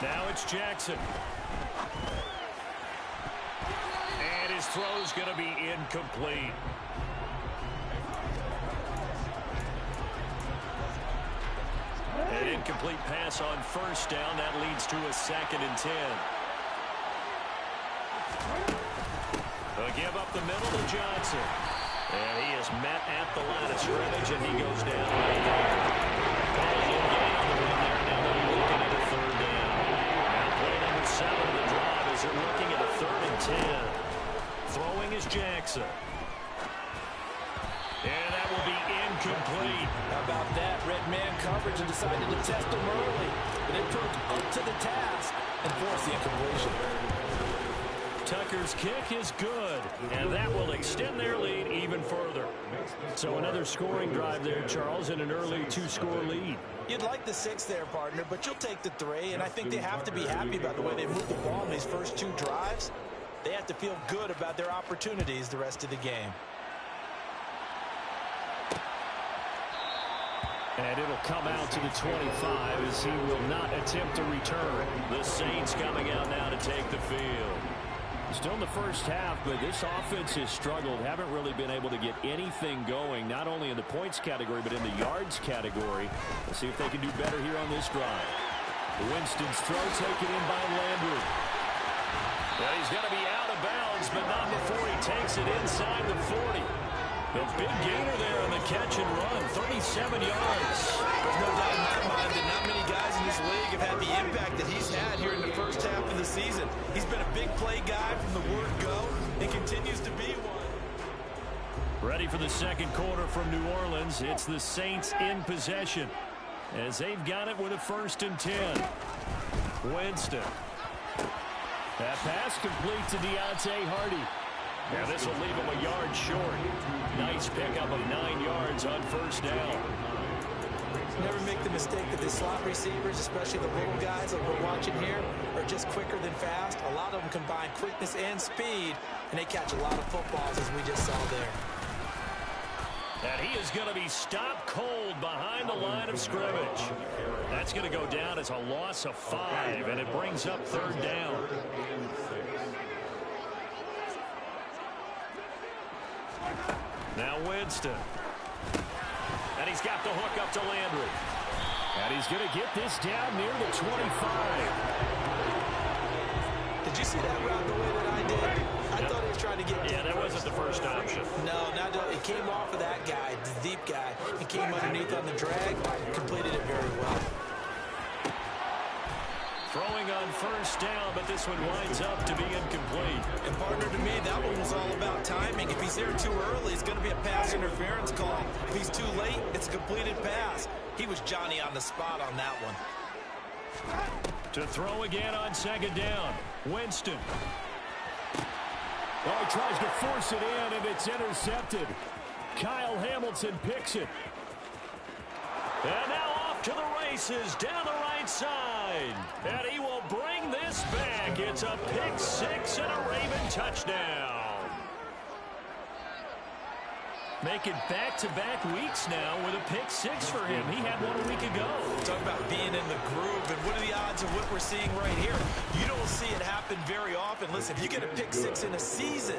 Now it's Jackson. And his throw's going to be incomplete. An incomplete pass on 1st down. That leads to a 2nd and 10. They'll give up the middle to Johnson. And he is met at the line of scrimmage, and he goes down right there. Gain on the run there. Now they'll be looking at a 3rd down. Play number 7 of the drive as they're looking at a 3rd and 10. Throwing is Jackson. And that will be incomplete. How about that? Red man coverage and decided to test him early. But it took up to the task and forced the incompletion. Tucker's kick is good, and that will extend their lead even further. So another scoring drive there, Charles, and an early 2-score lead. You'd like the 6 there, partner, but you'll take the 3, and I think they have to be happy about the way they moved the ball in these first 2 drives. They have to feel good about their opportunities the rest of the game. And it'll come out to the 25 as he will not attempt to return. The Saints coming out now to take the field. Still in the first half, but this offense has struggled. Haven't really been able to get anything going, not only in the points category, but in the yards category. Let's see if they can do better here on this drive. Winston's throw taken in by Landry. Well, he's going to be out of bounds, but not before he takes it inside the 40. A big gainer there on the catch and run, 37 yards. There's no doubt in my mind that not many guys in this league have had the impact that he's had here in the first half of the season. He's been a big play guy from the word go and continues to be one. Ready for the 2nd quarter from New Orleans. It's the Saints in possession as they've got it with a 1st and 10. Winston. That pass complete to Deontay Hardy. Now this will leave him a yard short. Nice pickup of 9 yards on 1st down. Never make the mistake that the slot receivers, especially the little guys that we're watching here, are just quicker than fast. A lot of them combine quickness and speed, and they catch a lot of footballs as we just saw there. And he is going to be stopped cold behind the line of scrimmage. That's going to go down as a loss of 5, and it brings up 3rd down. Now Winston. And he's got the hook up to Landry. And he's going to get this down near the 25. Did you see that route the way that I did? I thought he was trying to get deep. Yeah, that wasn't the first option. No, it came off of that guy, the deep guy. He came underneath on the drag, completed it very well. Throwing on 1st down, but this one winds up to be incomplete. And partner, to me, that one was all about timing. If he's there too early, it's going to be a pass interference call. If he's too late, it's a completed pass. He was Johnny on the spot on that one. To throw again on 2nd down. Winston. Oh, he tries to force it in, and it's intercepted. Kyle Hamilton picks it. And now off to the races down the right side. And he will bring this back. It's a pick 6 and a Raven touchdown. Making back-to-back weeks now with a pick 6 for him. He had one a week ago. Talk about being in the groove, and what are the odds of what we're seeing right here? You don't see it happen very often. Listen, if you get a pick 6 in a season,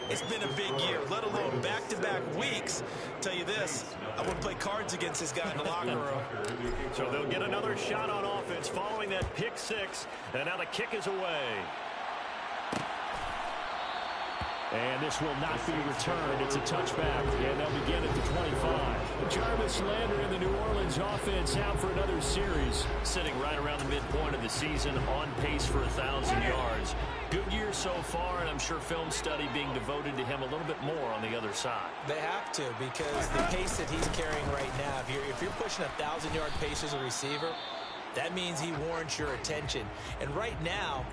it's been a big year, let alone back-to-back weeks. Tell you this, I would play cards against this guy in the locker room. So they'll get another shot on offense following that pick 6, and now the kick is away. And this will not be returned. It's a touchback, and they'll begin at the 25. Jarvis Landry in the New Orleans offense out for another series. Sitting right around the midpoint of the season, on pace for 1,000 yards. Good year so far, and I'm sure film study being devoted to him a little bit more on the other side. They have to, because the pace that he's carrying right now, if you're pushing 1,000-yard pace as a receiver, that means he warrants your attention. And right now,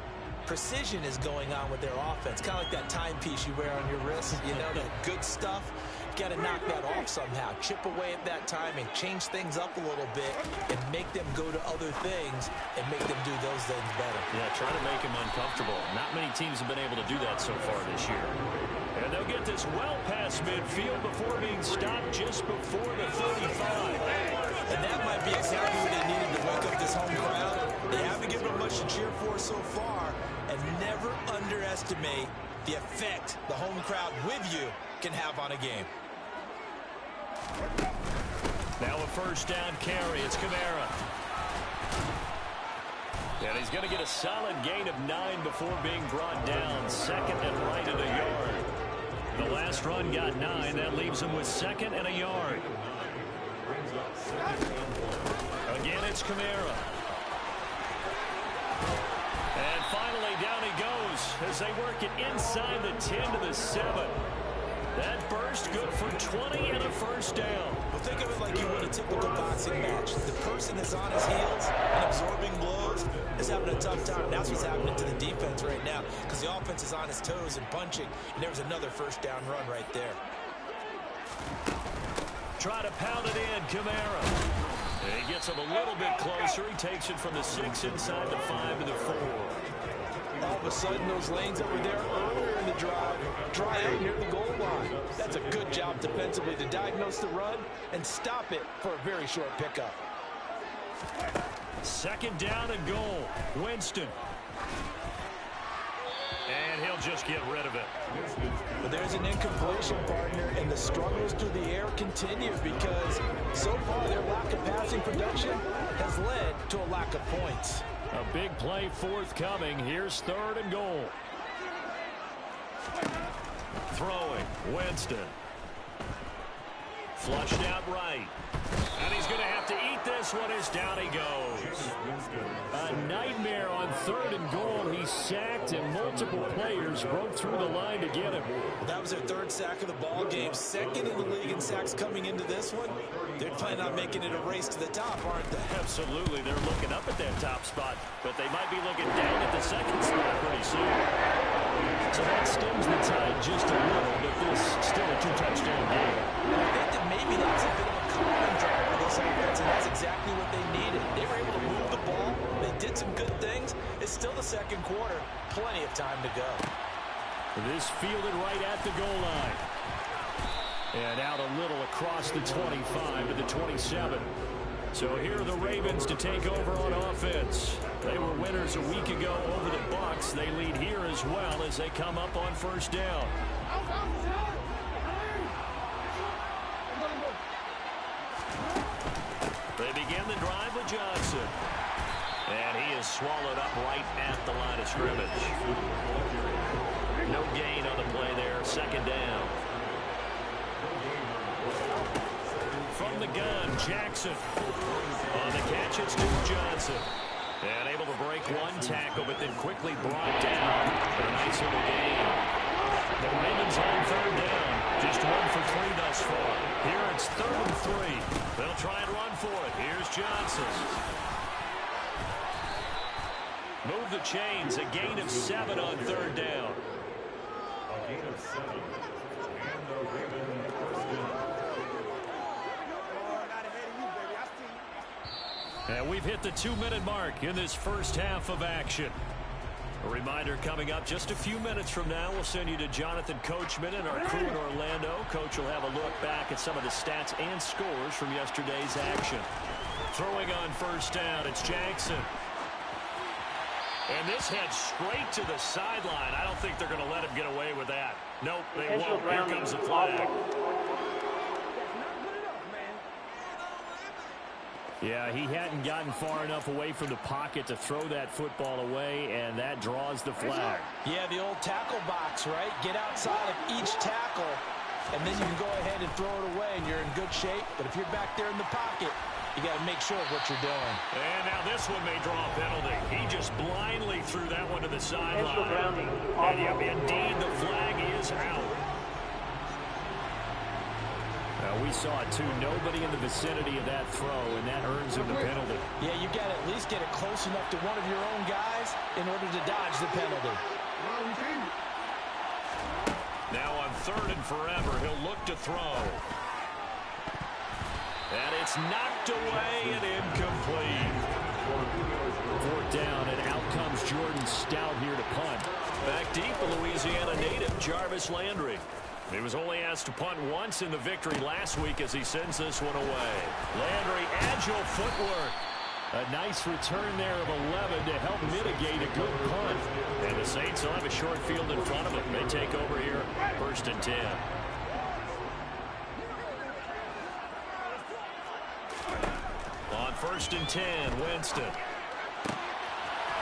precision is going on with their offense. Kind of like that timepiece you wear on your wrist. You know, that good stuff. You got to knock that off somehow. Chip away at that timing. Change things up a little bit and make them go to other things and make them do those things better. Yeah, try to make him uncomfortable. Not many teams have been able to do that so far this year. And they'll get this well past midfield before being stopped just before the 35. And that might be exactly what they needed to wake up this home crowd. They haven't given them much to cheer for so far. And never underestimate the effect the home crowd with you can have on a game. Now a 1st down carry. It's Kamara. And he's going to get a solid gain of 9 before being brought down. 2nd and right at a yard. The last run got 9. That leaves him with 2nd and a yard. Again, it's Kamara. And finally, down he goes as they work it inside the 10 to the 7. That burst good for 20 and a 1st down. Well, think of it like you would a typical boxing match. The person that's on his heels and absorbing blows is having a tough time. That's what's happening to the defense right now, because the offense is on his toes and punching, and there was another 1st down run right there. Try to pound it in, Kamara. He gets him a little bit closer. He takes it from the 6 inside the 5 to the 4. All of a sudden, those lanes that were there earlier in the drive dry out near the goal line. That's a good job defensively to diagnose the run and stop it for a very short pickup. 2nd down and goal. Winston. And he'll just get rid of it. But there's an incompletion, partner, and the struggles through the air continue because so far their lack of passing production has led to a lack of points. A big play forthcoming. Here's 3rd and goal. Throwing. Winston. Flushed out right. And he's going to have to eat this one as down he goes. A nightmare on 3rd and goal. He sacked, and multiple players broke through the line to get him. That was their 3rd sack of the ball game. 2nd in the league in sacks coming into this one. They're planning on making it a race to the top, aren't they? Absolutely. They're looking up at that top spot, but they might be looking down at the 2nd spot pretty soon. So that stems the tide just a little, but this still a 2-touchdown game. I think that maybe that's a bit of a common drive for this offense, and that's exactly what they needed. They were able to move the ball. They did some good things. It's still the 2nd quarter. Plenty of time to go. This fielded right at the goal line. And out a little across the 25 to the 27. So here are the Ravens to take over on offense. They were winners a week ago over the Bucs. They lead here as well as they come up on first down. They begin the drive with Johnson. And he is swallowed up right at the line of scrimmage. No gain on the play there. Second down. From the gun, Jackson. On the catch, it's Duke Johnson. And able to break one tackle, but then quickly brought down for a nice little gain. The Ravens on third down. Just 1 for 3 thus far. Here it's 3rd and 3. They'll try and run for it. Here's Johnson. Move the chains. A gain of 7 on third down. A gain of 7. And the Ravens first down. And we've hit the 2-minute mark in this first half of action. A reminder coming up just a few minutes from now, we'll send you to Jonathan Coachman and our crew in Orlando. Coach will have a look back at some of the stats and scores from yesterday's action. Throwing on first down, it's Jackson. And this heads straight to the sideline. I don't think they're going to let him get away with that. Nope, they won't. Here comes the flag. Yeah, he hadn't gotten far enough away from the pocket to throw that football away, and that draws the flag. Yeah, the old tackle box, right? Get outside of each tackle, and then you can go ahead and throw it away, and you're in good shape. But if you're back there in the pocket, you got to make sure of what you're doing. And now this one may draw a penalty. He just blindly threw that one to the sideline. And yeah, indeed, the flag is out. We saw it, too. Nobody in the vicinity of that throw, and that earns him the penalty. Yeah, you got to at least get it close enough to one of your own guys in order to dodge the penalty. Now on 3rd and forever, he'll look to throw. And it's knocked away and incomplete. 4th down, and out comes Jordan Stout here to punt. Back deep, the Louisiana native, Jarvis Landry. He was only asked to punt once in the victory last week as he sends this one away. Landry, agile footwork. A nice return there of 11 to help mitigate a good punt. And the Saints will have a short field in front of them. They take over here, 1st and 10. On 1st and 10, Winston.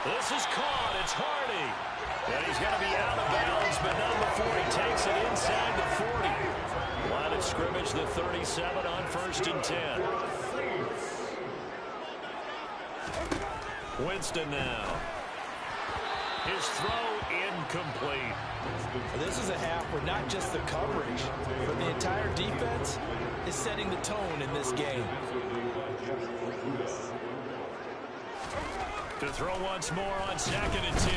This is caught. It's Hardy. And he's going to be out of bounds, but not before he takes it inside the 40. Line of scrimmage, the 37 on 1st and 10. Winston now. His throw incomplete. This is a half where not just the coverage, but the entire defense is setting the tone in this game. To throw once more on 2nd and 10.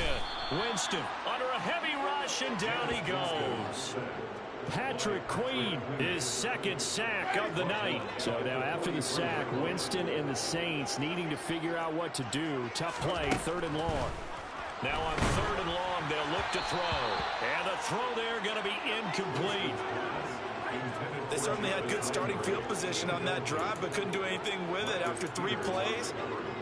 Winston under a heavy rush, and down he goes. Patrick Queen, his 2nd sack of the night. So now after the sack, Winston and the Saints needing to figure out what to do. Tough play, 3rd and long. Now on 3rd and long, they'll look to throw. And the throw there going to be incomplete. They certainly had good starting field position on that drive, but couldn't do anything with it after 3 plays.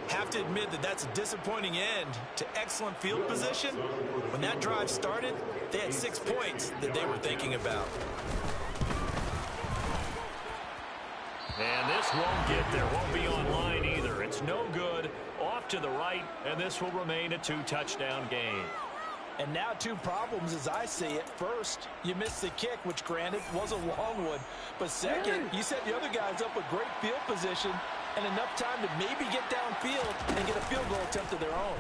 Have to admit that that's a disappointing end to excellent field position. When that drive started, they had 6 points that they were thinking about. And this won't get there, won't be online either. It's no good, off to the right, and this will remain a 2-touchdown game. And now 2 problems as I see it. First, you missed the kick, which granted was a long one. But second, you set the other guys up with great field position and enough time to maybe get downfield and get a field goal attempt of their own.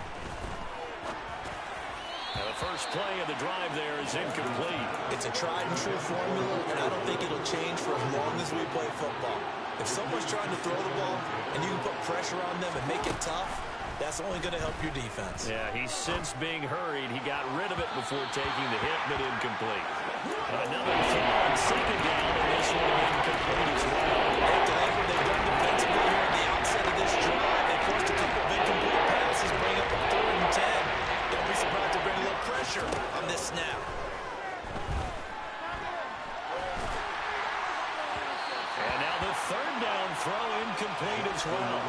Now the first play of the drive there is incomplete. It's a tried and true formula, and I don't think it'll change for as long as we play football. If someone's trying to throw the ball and you can put pressure on them and make it tough, that's only going to help your defense. Yeah, he's since being hurried. He got rid of it before taking the hit, but incomplete. Another throw on 2nd down, and this one incomplete as well. After that, what they've done defensively here at the outset of this drive, they forced a couple of incomplete passes, bring up a 3rd and 10. Don't be surprised to bring a little pressure on this snap. throw incomplete as well.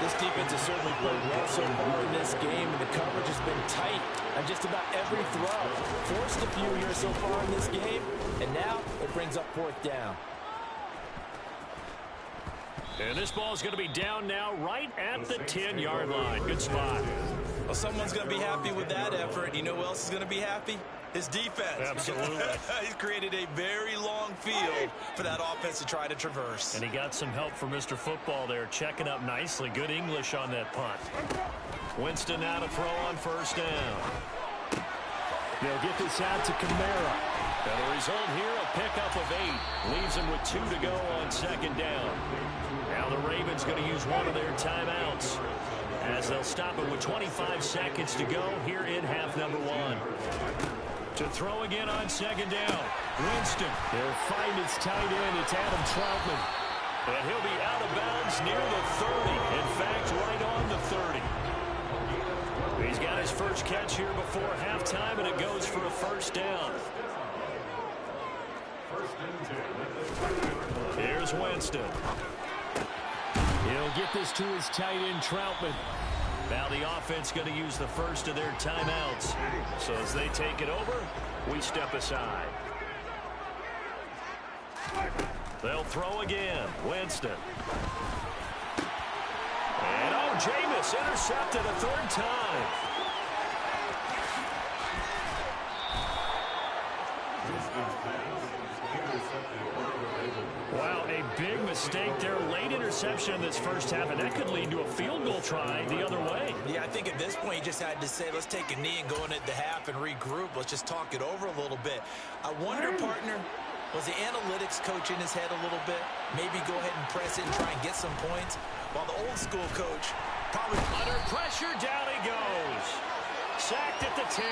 This defense has certainly played well so far in this game, and the coverage has been tight on just about every throw. Forced a few here so far in this game, and now it brings up 4th down. And this ball is going to be down now right at the 10-yard line. Good spot. Well, someone's going to be happy with that effort. You know who else is going to be happy? His defense. Absolutely. He's created a very long field for that offense to try to traverse. And he got some help from Mr. Football there, checking up nicely. Good English on that punt. Winston now to throw on 1st down. They'll get this out to Kamara. And the result here, a pickup of 8. Leaves him with 2 to go on 2nd down. Now the Ravens going to use one of their timeouts, as they'll stop it with 25 seconds to go here in half number 1. To throw again on 2nd down. Winston. They'll find his tight end. It's Adam Troutman. And he'll be out of bounds near the 30. In fact, right on the 30. He's got his first catch here before halftime, and it goes for a 1st down. Here's Winston. He'll get this to his tight end, Troutman. Now the offense going to use the first of their timeouts. So as they take it over, we step aside. They'll throw again. Winston. And Jameis intercepted a 3rd time. Wow, a big mistake there. Late interception in this first half, and that could lead to a field goal try the other way. Yeah, I think at this point you just had to say, let's take a knee and go into the half and regroup. Let's just talk it over a little bit. I wonder, partner, was the analytics coach in his head a little bit? Maybe go ahead and press it and try and get some points? While the old school coach probably... Under pressure, down he goes. Sacked at the 10.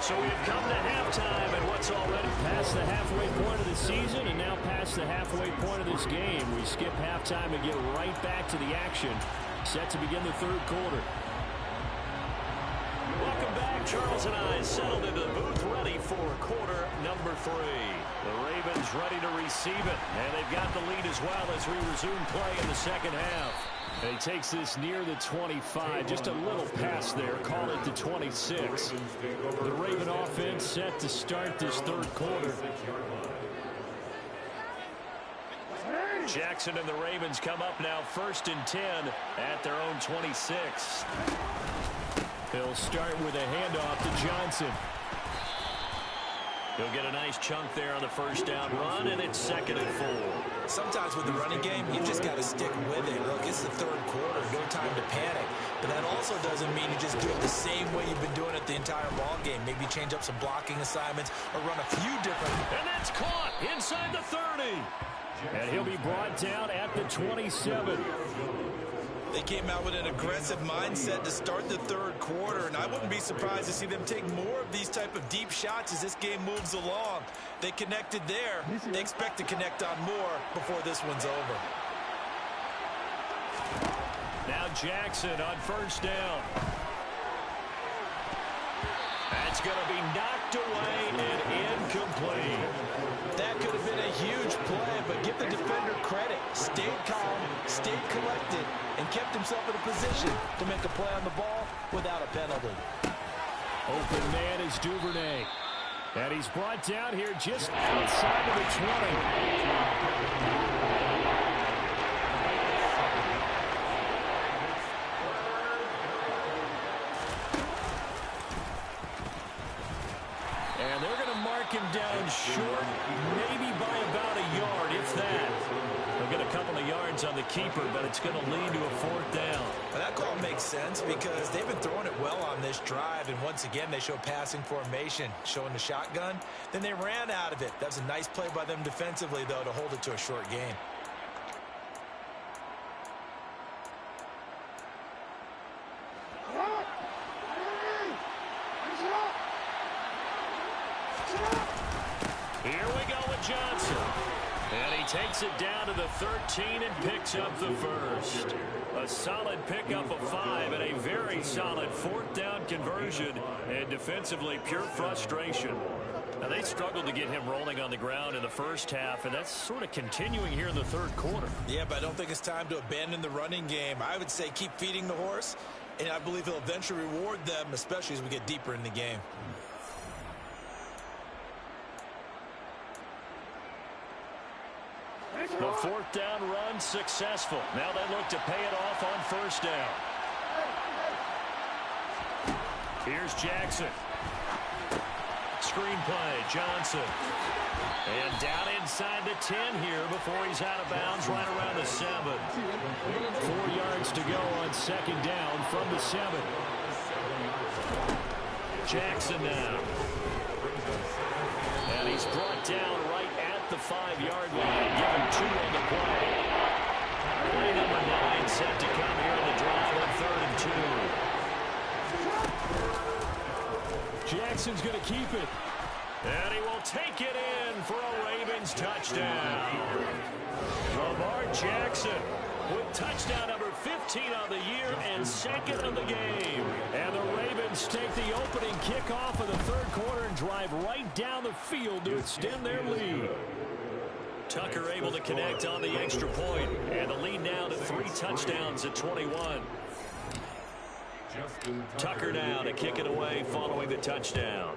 So we've come to halftime, and what's already past the halfway point of the season and now past the halfway point of this game. We skip halftime and get right back to the action. Set to begin the 3rd quarter. Welcome back. Charles and I settled into the booth, ready for quarter number 3. The Ravens ready to receive it, and they've got the lead as well as we resume play in the 2nd half. And he takes this near the 25. Just a little pass there. Call it the 26. The Raven offense set to start this 3rd quarter. Jackson and the Ravens come up now 1st and 10 at their own 26. They'll start with a handoff to Johnson. He'll get a nice chunk there on the 1st down run, and it's 2nd and 4. Sometimes with the running game, you just got to stick with it. Look, it's the 3rd quarter. No time to panic. But that also doesn't mean you just do it the same way you've been doing it the entire ball game. Maybe change up some blocking assignments or run a few different... And that's caught inside the 30. And he'll be brought down at the 27. They came out with an aggressive mindset to start the 3rd quarter, and I wouldn't be surprised to see them take more of these type of deep shots as this game moves along. They connected there. They expect to connect on more before this one's over. Now Jackson on 1st down. That's going to be knocked away and incomplete. That could have been a huge play, but give the defender credit. Stayed calm, stayed collected, and kept himself in a position to make a play on the ball without a penalty. Open man is Duvernay. And he's brought down here just outside of the 20. Him down short, maybe by about a yard, if that. They'll get a couple of yards on the keeper, but it's going to lead to a 4th down. Well, that call makes sense because they've been throwing it well on this drive, and once again they show passing formation, showing the shotgun. Then they ran out of it. That was a nice play by them defensively, though, to hold it to a short game. Here we go with Johnson. And he takes it down to the 13 and picks up the 1st. A solid pickup of 5 and a very solid 4th down conversion. And defensively, pure frustration. Now, they struggled to get him rolling on the ground in the first half, and that's sort of continuing here in the third quarter. Yeah, but I don't think it's time to abandon the running game. I would say keep feeding the horse, and I believe he'll eventually reward them, especially as we get deeper in the game. The fourth down run successful. Now they look to pay it off on first down. Here's Jackson. Screen play, Johnson. And down inside the 10 here before he's out of bounds right around the 7. 4 yards to go on second down from the 7. Jackson now. And he's brought down right at the 5-yard line. Given 2 on the play. Play number 9 set to come here in the drive on 3rd and 2. Jackson's going to keep it. And he will take it in for a Ravens touchdown. Lamar Jackson with touchdown number 15 on the year and 2nd of the game. And the Ravens take the opening kickoff of the third quarter and drive right down the field to extend their lead. Tucker able to connect on the extra point, and the lead now to 3 touchdowns at 21. Tucker now to kick it away following the touchdown.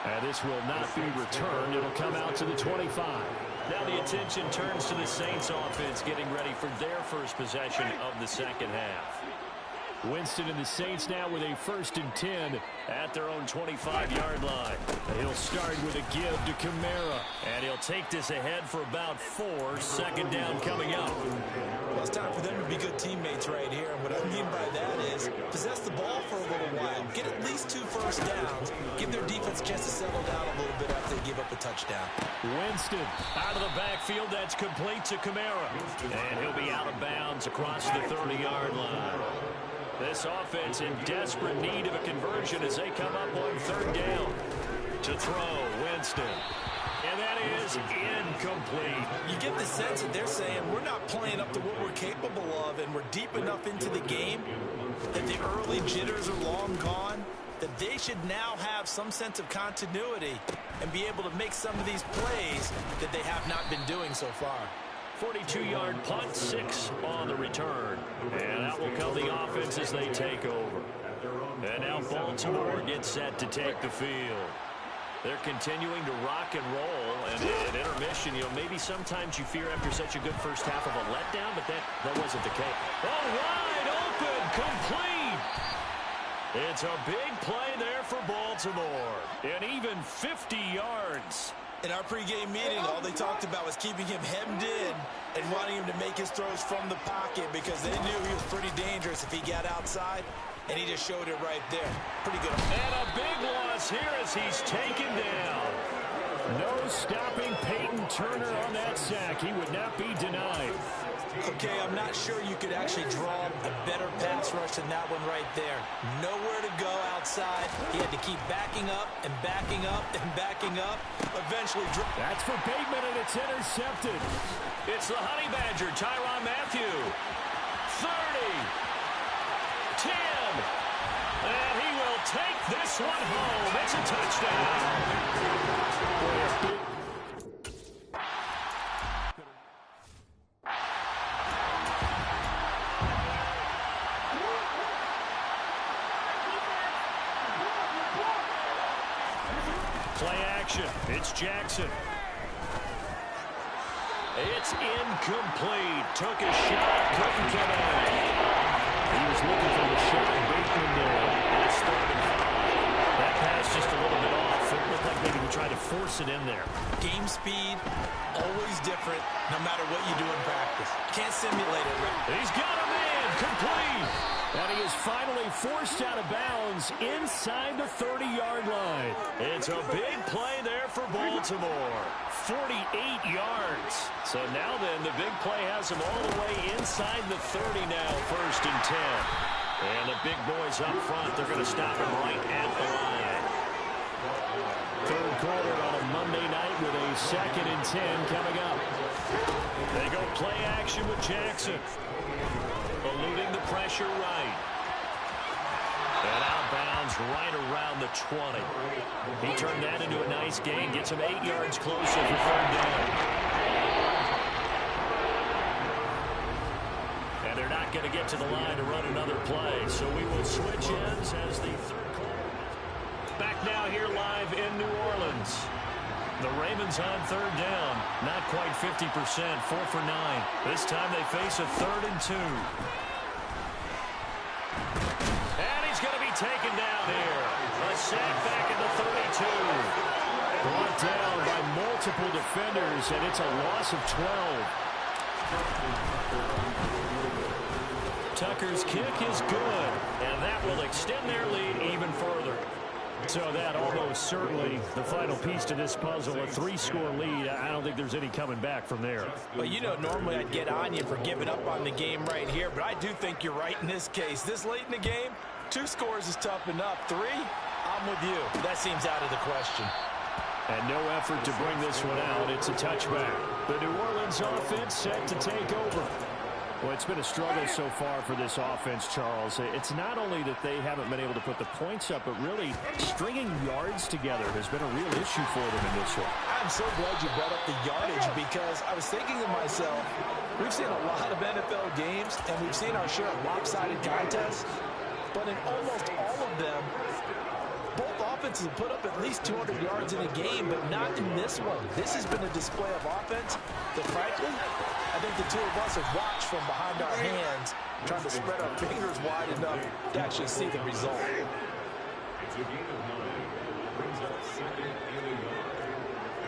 And this will not be returned. It'll come out to the 25. Now the attention turns to the Saints offense getting ready for their first possession of the second half. Winston and the Saints now with a 1st and 10 at their own 25-yard line. He'll start with a give to Kamara. And he'll take this ahead for about 4. 2nd down coming up. Well, it's time for them to be good teammates right here. And what I mean by that is possess the ball for a little while. Get at least 2 first downs. Give their defense a chance to settle down a little bit after they give up a touchdown. Winston out of the backfield. That's complete to Kamara. And he'll be out of bounds across the 30-yard line. This offense in desperate need of a conversion as they come up on 3rd down. To throw, Winston. And that is incomplete. You get the sense that they're saying we're not playing up to what we're capable of, and we're deep enough into the game that the early jitters are long gone, that they should now have some sense of continuity and be able to make some of these plays that they have not been doing so far. 42-yard punt, 6 on the return. And out will come the offense as they take over. And now Baltimore gets set to take the field. They're continuing to rock and roll. And at intermission, maybe sometimes you fear after such a good first half of a letdown, but that wasn't the case. Oh, wide open, complete. It's a big play there for Baltimore. And even 50 yards. In our pregame meeting, all they talked about was keeping him hemmed in and wanting him to make his throws from the pocket because they knew he was pretty dangerous if he got outside, and he just showed it right there. Pretty good. And a big loss here as he's taken down. No stopping Peyton Turner on that sack. He would not be denied. Okay, I'm not sure you could actually draw a better pass rush than that one right there. Nowhere to go outside. He had to keep backing up and backing up and backing up. Eventually, that's for Bateman, and it's intercepted. It's the Honey Badger, Tyrann Mathieu. 30. 10. And he will take this one home. It's a touchdown. Play action. It's Jackson. It's incomplete. Took a shot. Couldn't get it. He was looking for the shot. Bateman there. It's 3rd and 5. That pass just a little bit off. It looked like maybe he tried to force it in there. Game speed, always different, no matter what you do in practice. Can't simulate it. He's got a man. Complete. And he is finally forced out of bounds inside the 30-yard line. It's a big play there for Baltimore. 48 yards. So now then, the big play has him all the way inside the 30 now, 1st and 10. And the big boys up front, they're going to stop him right at the line. Third quarter on a Monday night with a 2nd and 10 coming up. They go play action with Jackson. Eluding the pressure right. And of bounds right around the 20. He turned that into a nice gain, gets him 8 yards closer for third down. And they're not going to get to the line to run another play, so we will switch ends as the third quarter. Back now here live in New Orleans. The Ravens on third down, not quite 50%, 4 for 9. This time they face a 3rd and 2. And he's going to be taken down here. A sack back at the 32. Brought down by multiple defenders, and it's a loss of 12. Tucker's kick is good, and that will extend their lead even further. So that almost certainly the final piece to this puzzle, a 3-score lead. I don't think there's any coming back from there. Well, you know, normally I'd get on you for giving up on the game right here, but I do think you're right in this case. This late in the game, 2 scores is tough enough. 3, I'm with you. That seems out of the question. And no effort to bring this one out. It's a touchback. The New Orleans offense set to take over. Well, it's been a struggle so far for this offense, Charles. It's not only that they haven't been able to put the points up, but really stringing yards together has been a real issue for them in this one. I'm so glad you brought up the yardage because I was thinking to myself, we've seen a lot of NFL games and we've seen our share of lopsided contests, but in almost all of them, both offenses have put up at least 200 yards in a game, but not in this one. This has been a display of offense that, frankly, I think the two of us have watched from behind our hands, trying to spread our fingers wide enough to actually see the result. It's a gain of 9. Brings up 2nd and a yard.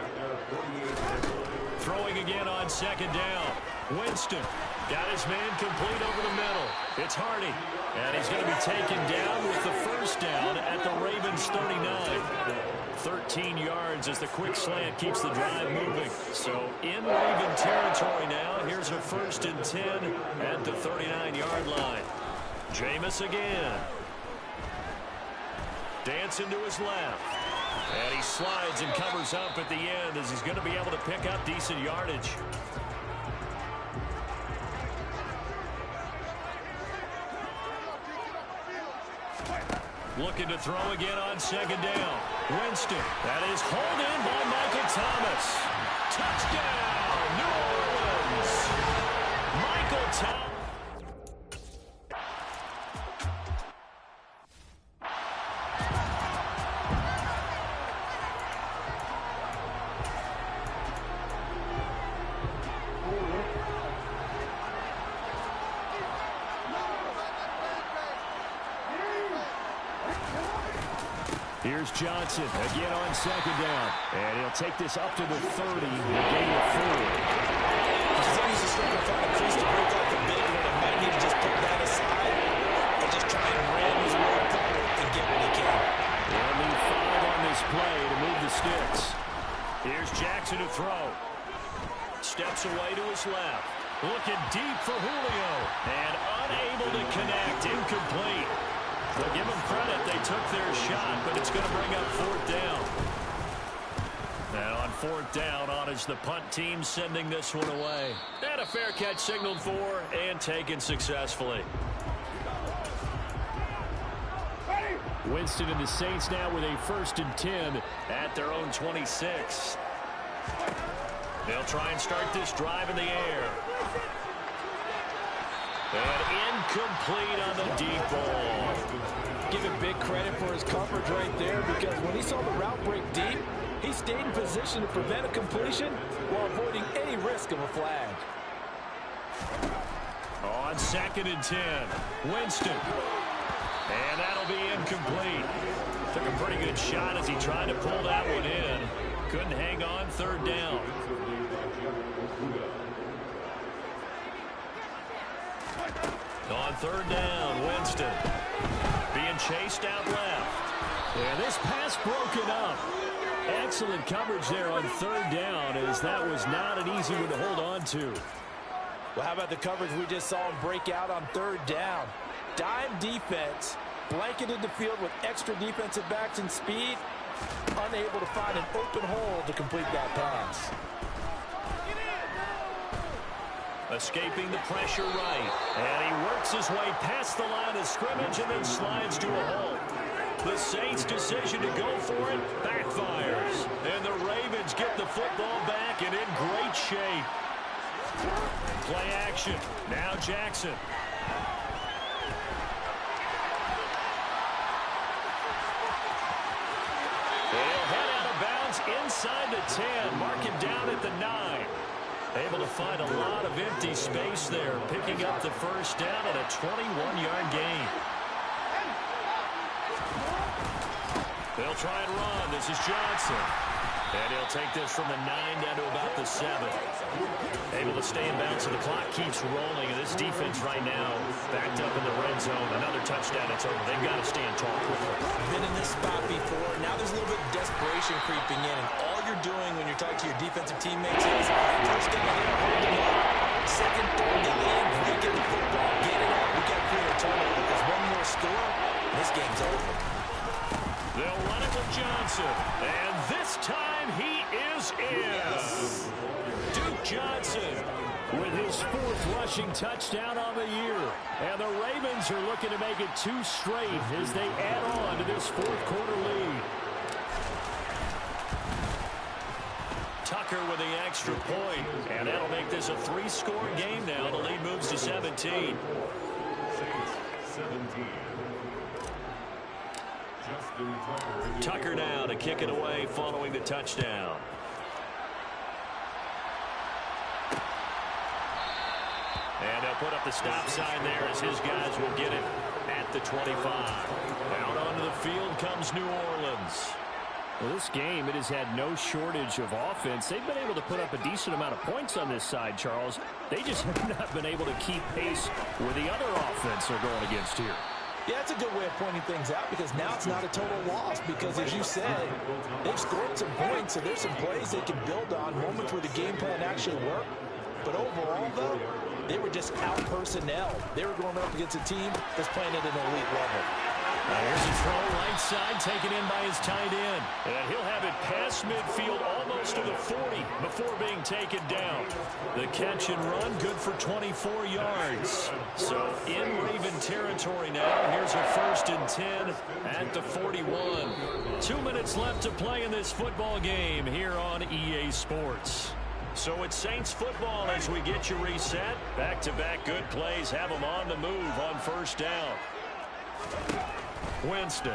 At their 48. Throwing again on 2nd down. Winston got his man complete over the middle. It's Hardy, and he's going to be taken down with the first down at the Ravens 39. 13 yards as the quick slant keeps the drive moving. So in Raven territory now. Here's a 1st and 10 at the 39-yard line. Jameis again. Dancing to his left. And he slides and covers up at the end as he's going to be able to pick up decent yardage. Looking to throw again on 2nd down. Winston. That is hauled in by Michael Thomas. Touchdown, New Orleans. Michael Thomas. Here's Johnson again on 2nd down. And he'll take this up to the 30. The gain of 4. He's just looking for a crease to break out the big one. It might need to just put that aside and just try and ram his way forward and get what he can. They'll need 5 on this play to move the sticks. Here's Jackson to throw. Steps away to his left. Looking deep for Julio. And unable to connect. Incomplete. Well, give them credit. They took their shot, but it's going to bring up 4th down. And on 4th down, on is the punt team sending this one away. And a fair catch signaled for and taken successfully. Winston and the Saints now with a 1st and 10 at their own 26. They'll try and start this drive in the air. And incomplete on the deep ball. Give him big credit for his coverage right there because when he saw the route break deep, he stayed in position to prevent a completion while avoiding any risk of a flag. On 2nd and 10, Winston. And that'll be incomplete. Took a pretty good shot as he tried to pull that one in. Couldn't hang on 3rd down. On 3rd down, Winston being chased out left. And this pass broken up. Excellent coverage there on 3rd down as that was not an easy one to hold on to. Well, how about the coverage we just saw him break out on 3rd down? Dime defense, blanketed the field with extra defensive backs and speed, unable to find an open hole to complete that pass. Escaping the pressure right. And he works his way past the line of scrimmage and then slides to a hole. The Saints' decision to go for it backfires. And the Ravens get the football back and in great shape. Play action. Now Jackson. He'll head out of bounds inside the 10. Mark him down at the 9. Able to find a lot of empty space there, picking up the first down and a 21-yard gain. They'll try and run. This is Johnson. And he'll take this from the 9 down to about the 7. Able to stay in bounds, so the clock keeps rolling. And this defense right now backed up in the red zone. Another touchdown, it's over. They've got to stand tall quickly. Been in this spot before. Now there's a little bit of desperation creeping in. And all you're doing when you're talking to your defensive teammates is first down here, hold them up. Second, third down in, break the football, get it out. We got to create a turnover because one more score, this game's over. They'll run it with Johnson. And this time he is in. Yes. Duke Johnson with his 4th rushing touchdown on the year. And the Ravens are looking to make it 2 straight as they add on to this 4th quarter lead. Tucker with the extra point. And that'll make this a 3-score game now. The lead moves to 17. Tucker now to kick it away following the touchdown. And they'll put up the stop sign there as his guys will get it at the 25. Out onto the field comes New Orleans. Well, this game, it has had no shortage of offense. They've been able to put up a decent amount of points on this side, Charles. They just have not been able to keep pace where the other offense they're going against here. Yeah, that's a good way of pointing things out because now it's not a total loss because, as you said, they've scored some points, so there's some plays they can build on, moments where the game plan actually worked. But overall, though, they were just out-personnel. They were going up against a team that's playing at an elite level. Here's a throw right side taken in by his tight end. And he'll have it past midfield almost to the 40 before being taken down. The catch and run good for 24 yards. So in Raven territory now. Here's a 1st and 10 at the 41. 2 minutes left to play in this football game here on EA Sports. So it's Saints football as we get you reset. Back-to-back good plays have them on the move on 1st down. Winston.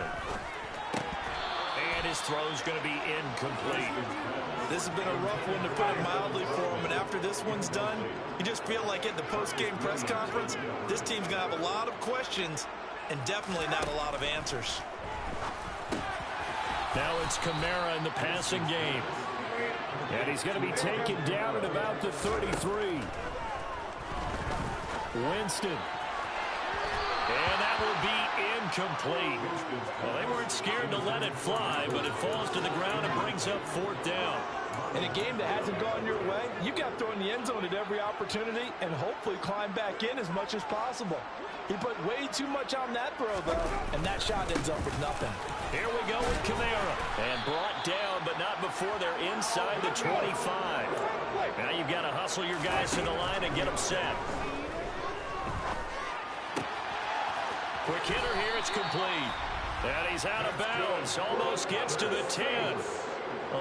And his throw's going to be incomplete. This has been a rough one, to put it mildly, for him. And after this one's done, you just feel like at the post-game press conference, this team's going to have a lot of questions and definitely not a lot of answers. Now it's Kamara in the passing game. And he's going to be taken down at about the 33. Winston. And that will be incomplete. Well, they weren't scared to let it fly, but it falls to the ground and brings up 4th down. In a game that hasn't gone your way, you've got to throw in the end zone at every opportunity and hopefully climb back in as much as possible. He put way too much on that throw, though, and that shot ends up with nothing. Here we go with Kamara. And brought down, but not before they're inside the 25. Now you've got to hustle your guys to the line and get them set. Quick hitter here, it's complete. And he's out of bounds, almost gets to the 10.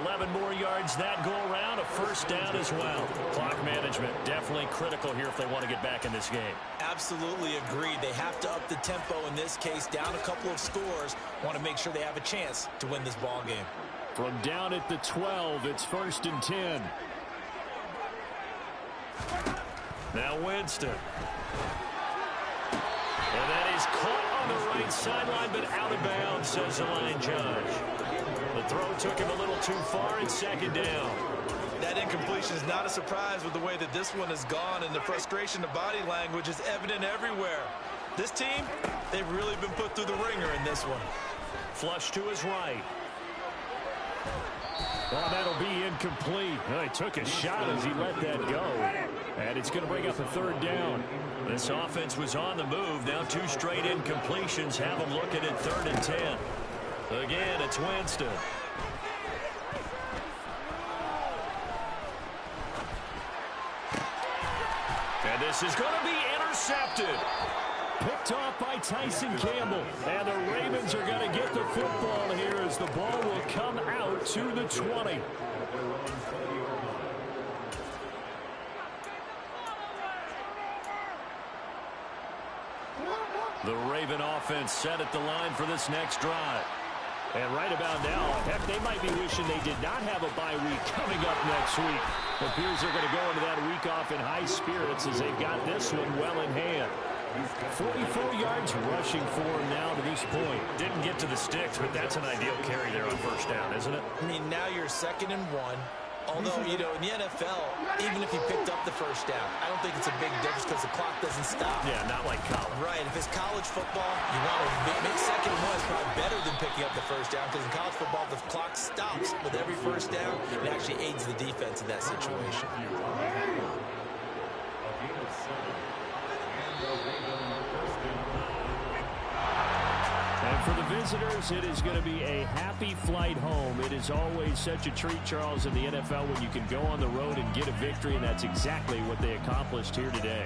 11 more yards that go around, a 1st down as well. Clock management definitely critical here if they want to get back in this game. Absolutely agreed. They have to up the tempo in this case, down a couple of scores. Want to make sure they have a chance to win this ball game. From down at the 12, it's 1st and 10. Now Winston. And that is caught on the right sideline, but out of bounds, says the line judge. The throw took him a little too far, and 2nd down. That incompletion is not a surprise with the way that this one has gone, and the frustration, the body language is evident everywhere. This team, they've really been put through the ringer in this one. Flush to his right. Well, that'll be incomplete. Well, he took a shot as he let that go. And it's going to bring up a 3rd down. This offense was on the move. Now 2 straight incompletions have them looking at 3rd and 10. Again, it's Winston. And this is going to be intercepted. picked off by Tyson Campbell. And the Ravens are going to get the football here as the ball will come out to the 20. The Raven offense set at the line for this next drive. And right about now, heck, they might be wishing they did not have a bye week coming up next week. It appears they're going to go into that week off in high spirits as they've got this one well in hand. 44 yards rushing for him now to this point. Didn't get to the sticks, but that's an ideal carry there on first down, isn't it? I mean, now you're 2nd and 1. Although, you know, in the NFL, even if he picked up the first down, I don't think it's a big difference because the clock doesn't stop. Yeah, not like college. Right. If it's college football, you want to make 2nd and 1 is probably better than picking up the first down because in college football, the clock stops with every first down. It actually aids the defense in that situation. And for the visitors, it is going to be a happy flight home. It is always such a treat, Charles, in the NFL when you can go on the road and get a victory, and that's exactly what they accomplished here today.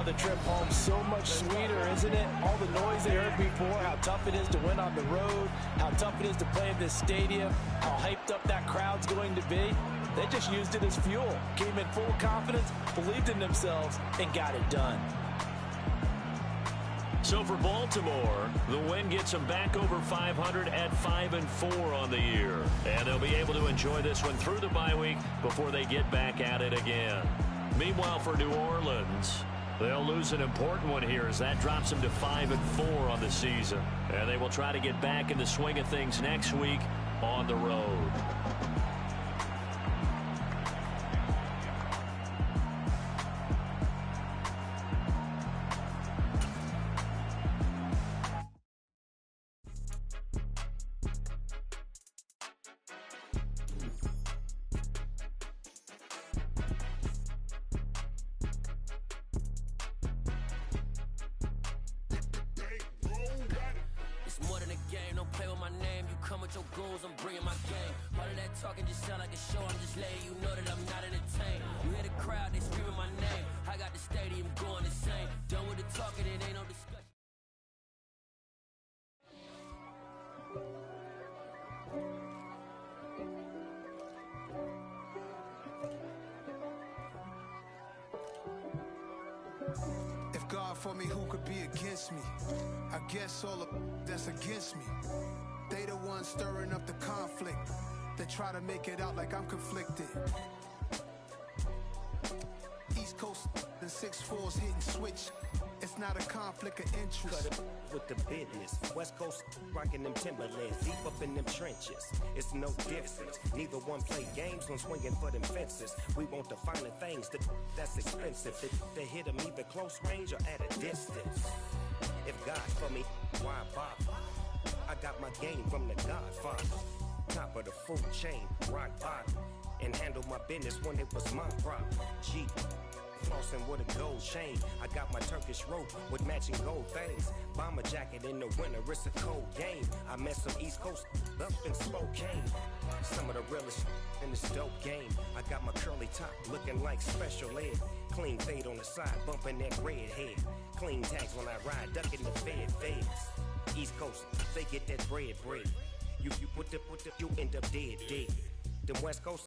The trip home so much sweeter, isn't it? All the noise they heard before, how tough it is to win on the road, how tough it is to play in this stadium, how hyped up that crowd's going to be. They just used it as fuel, came in full confidence, believed in themselves, and got it done. So for Baltimore, the win gets them back over 500 at 5-4 on the year. And they'll be able to enjoy this one through the bye week before they get back at it again. Meanwhile, for New Orleans, they'll lose an important one here as that drops them to 5-4 on the season. And they will try to get back in the swing of things next week on the road. If God for me, who could be against me? I guess all of that's against me. They the ones stirring up the conflict. They try to make it out like I'm conflicted. East Coast and 6'4's hitting switch. It's not a conflict of interest. Cut it with the business. West Coast rocking them Timberlands, deep up in them trenches. It's no difference. Neither one play games when swinging for them fences. We want the finer things that's expensive. They hit them either close range or at a distance. If God for me, why bother? I got my game from the Godfather. Top of the food chain, rock bottom. And handle my business when it was my problem. G. Flossing with a gold chain. I got my Turkish rope with matching gold things. Bomber jacket in the winter, it's a cold game. I met some East Coast up in Spokane. Some of the realest in this dope game. I got my curly top looking like special ed. Clean fade on the side, bumping that red head. Clean tags when I ride, ducking the feds. East Coast, they get that bread. You put the, you end up dead. Them West Coast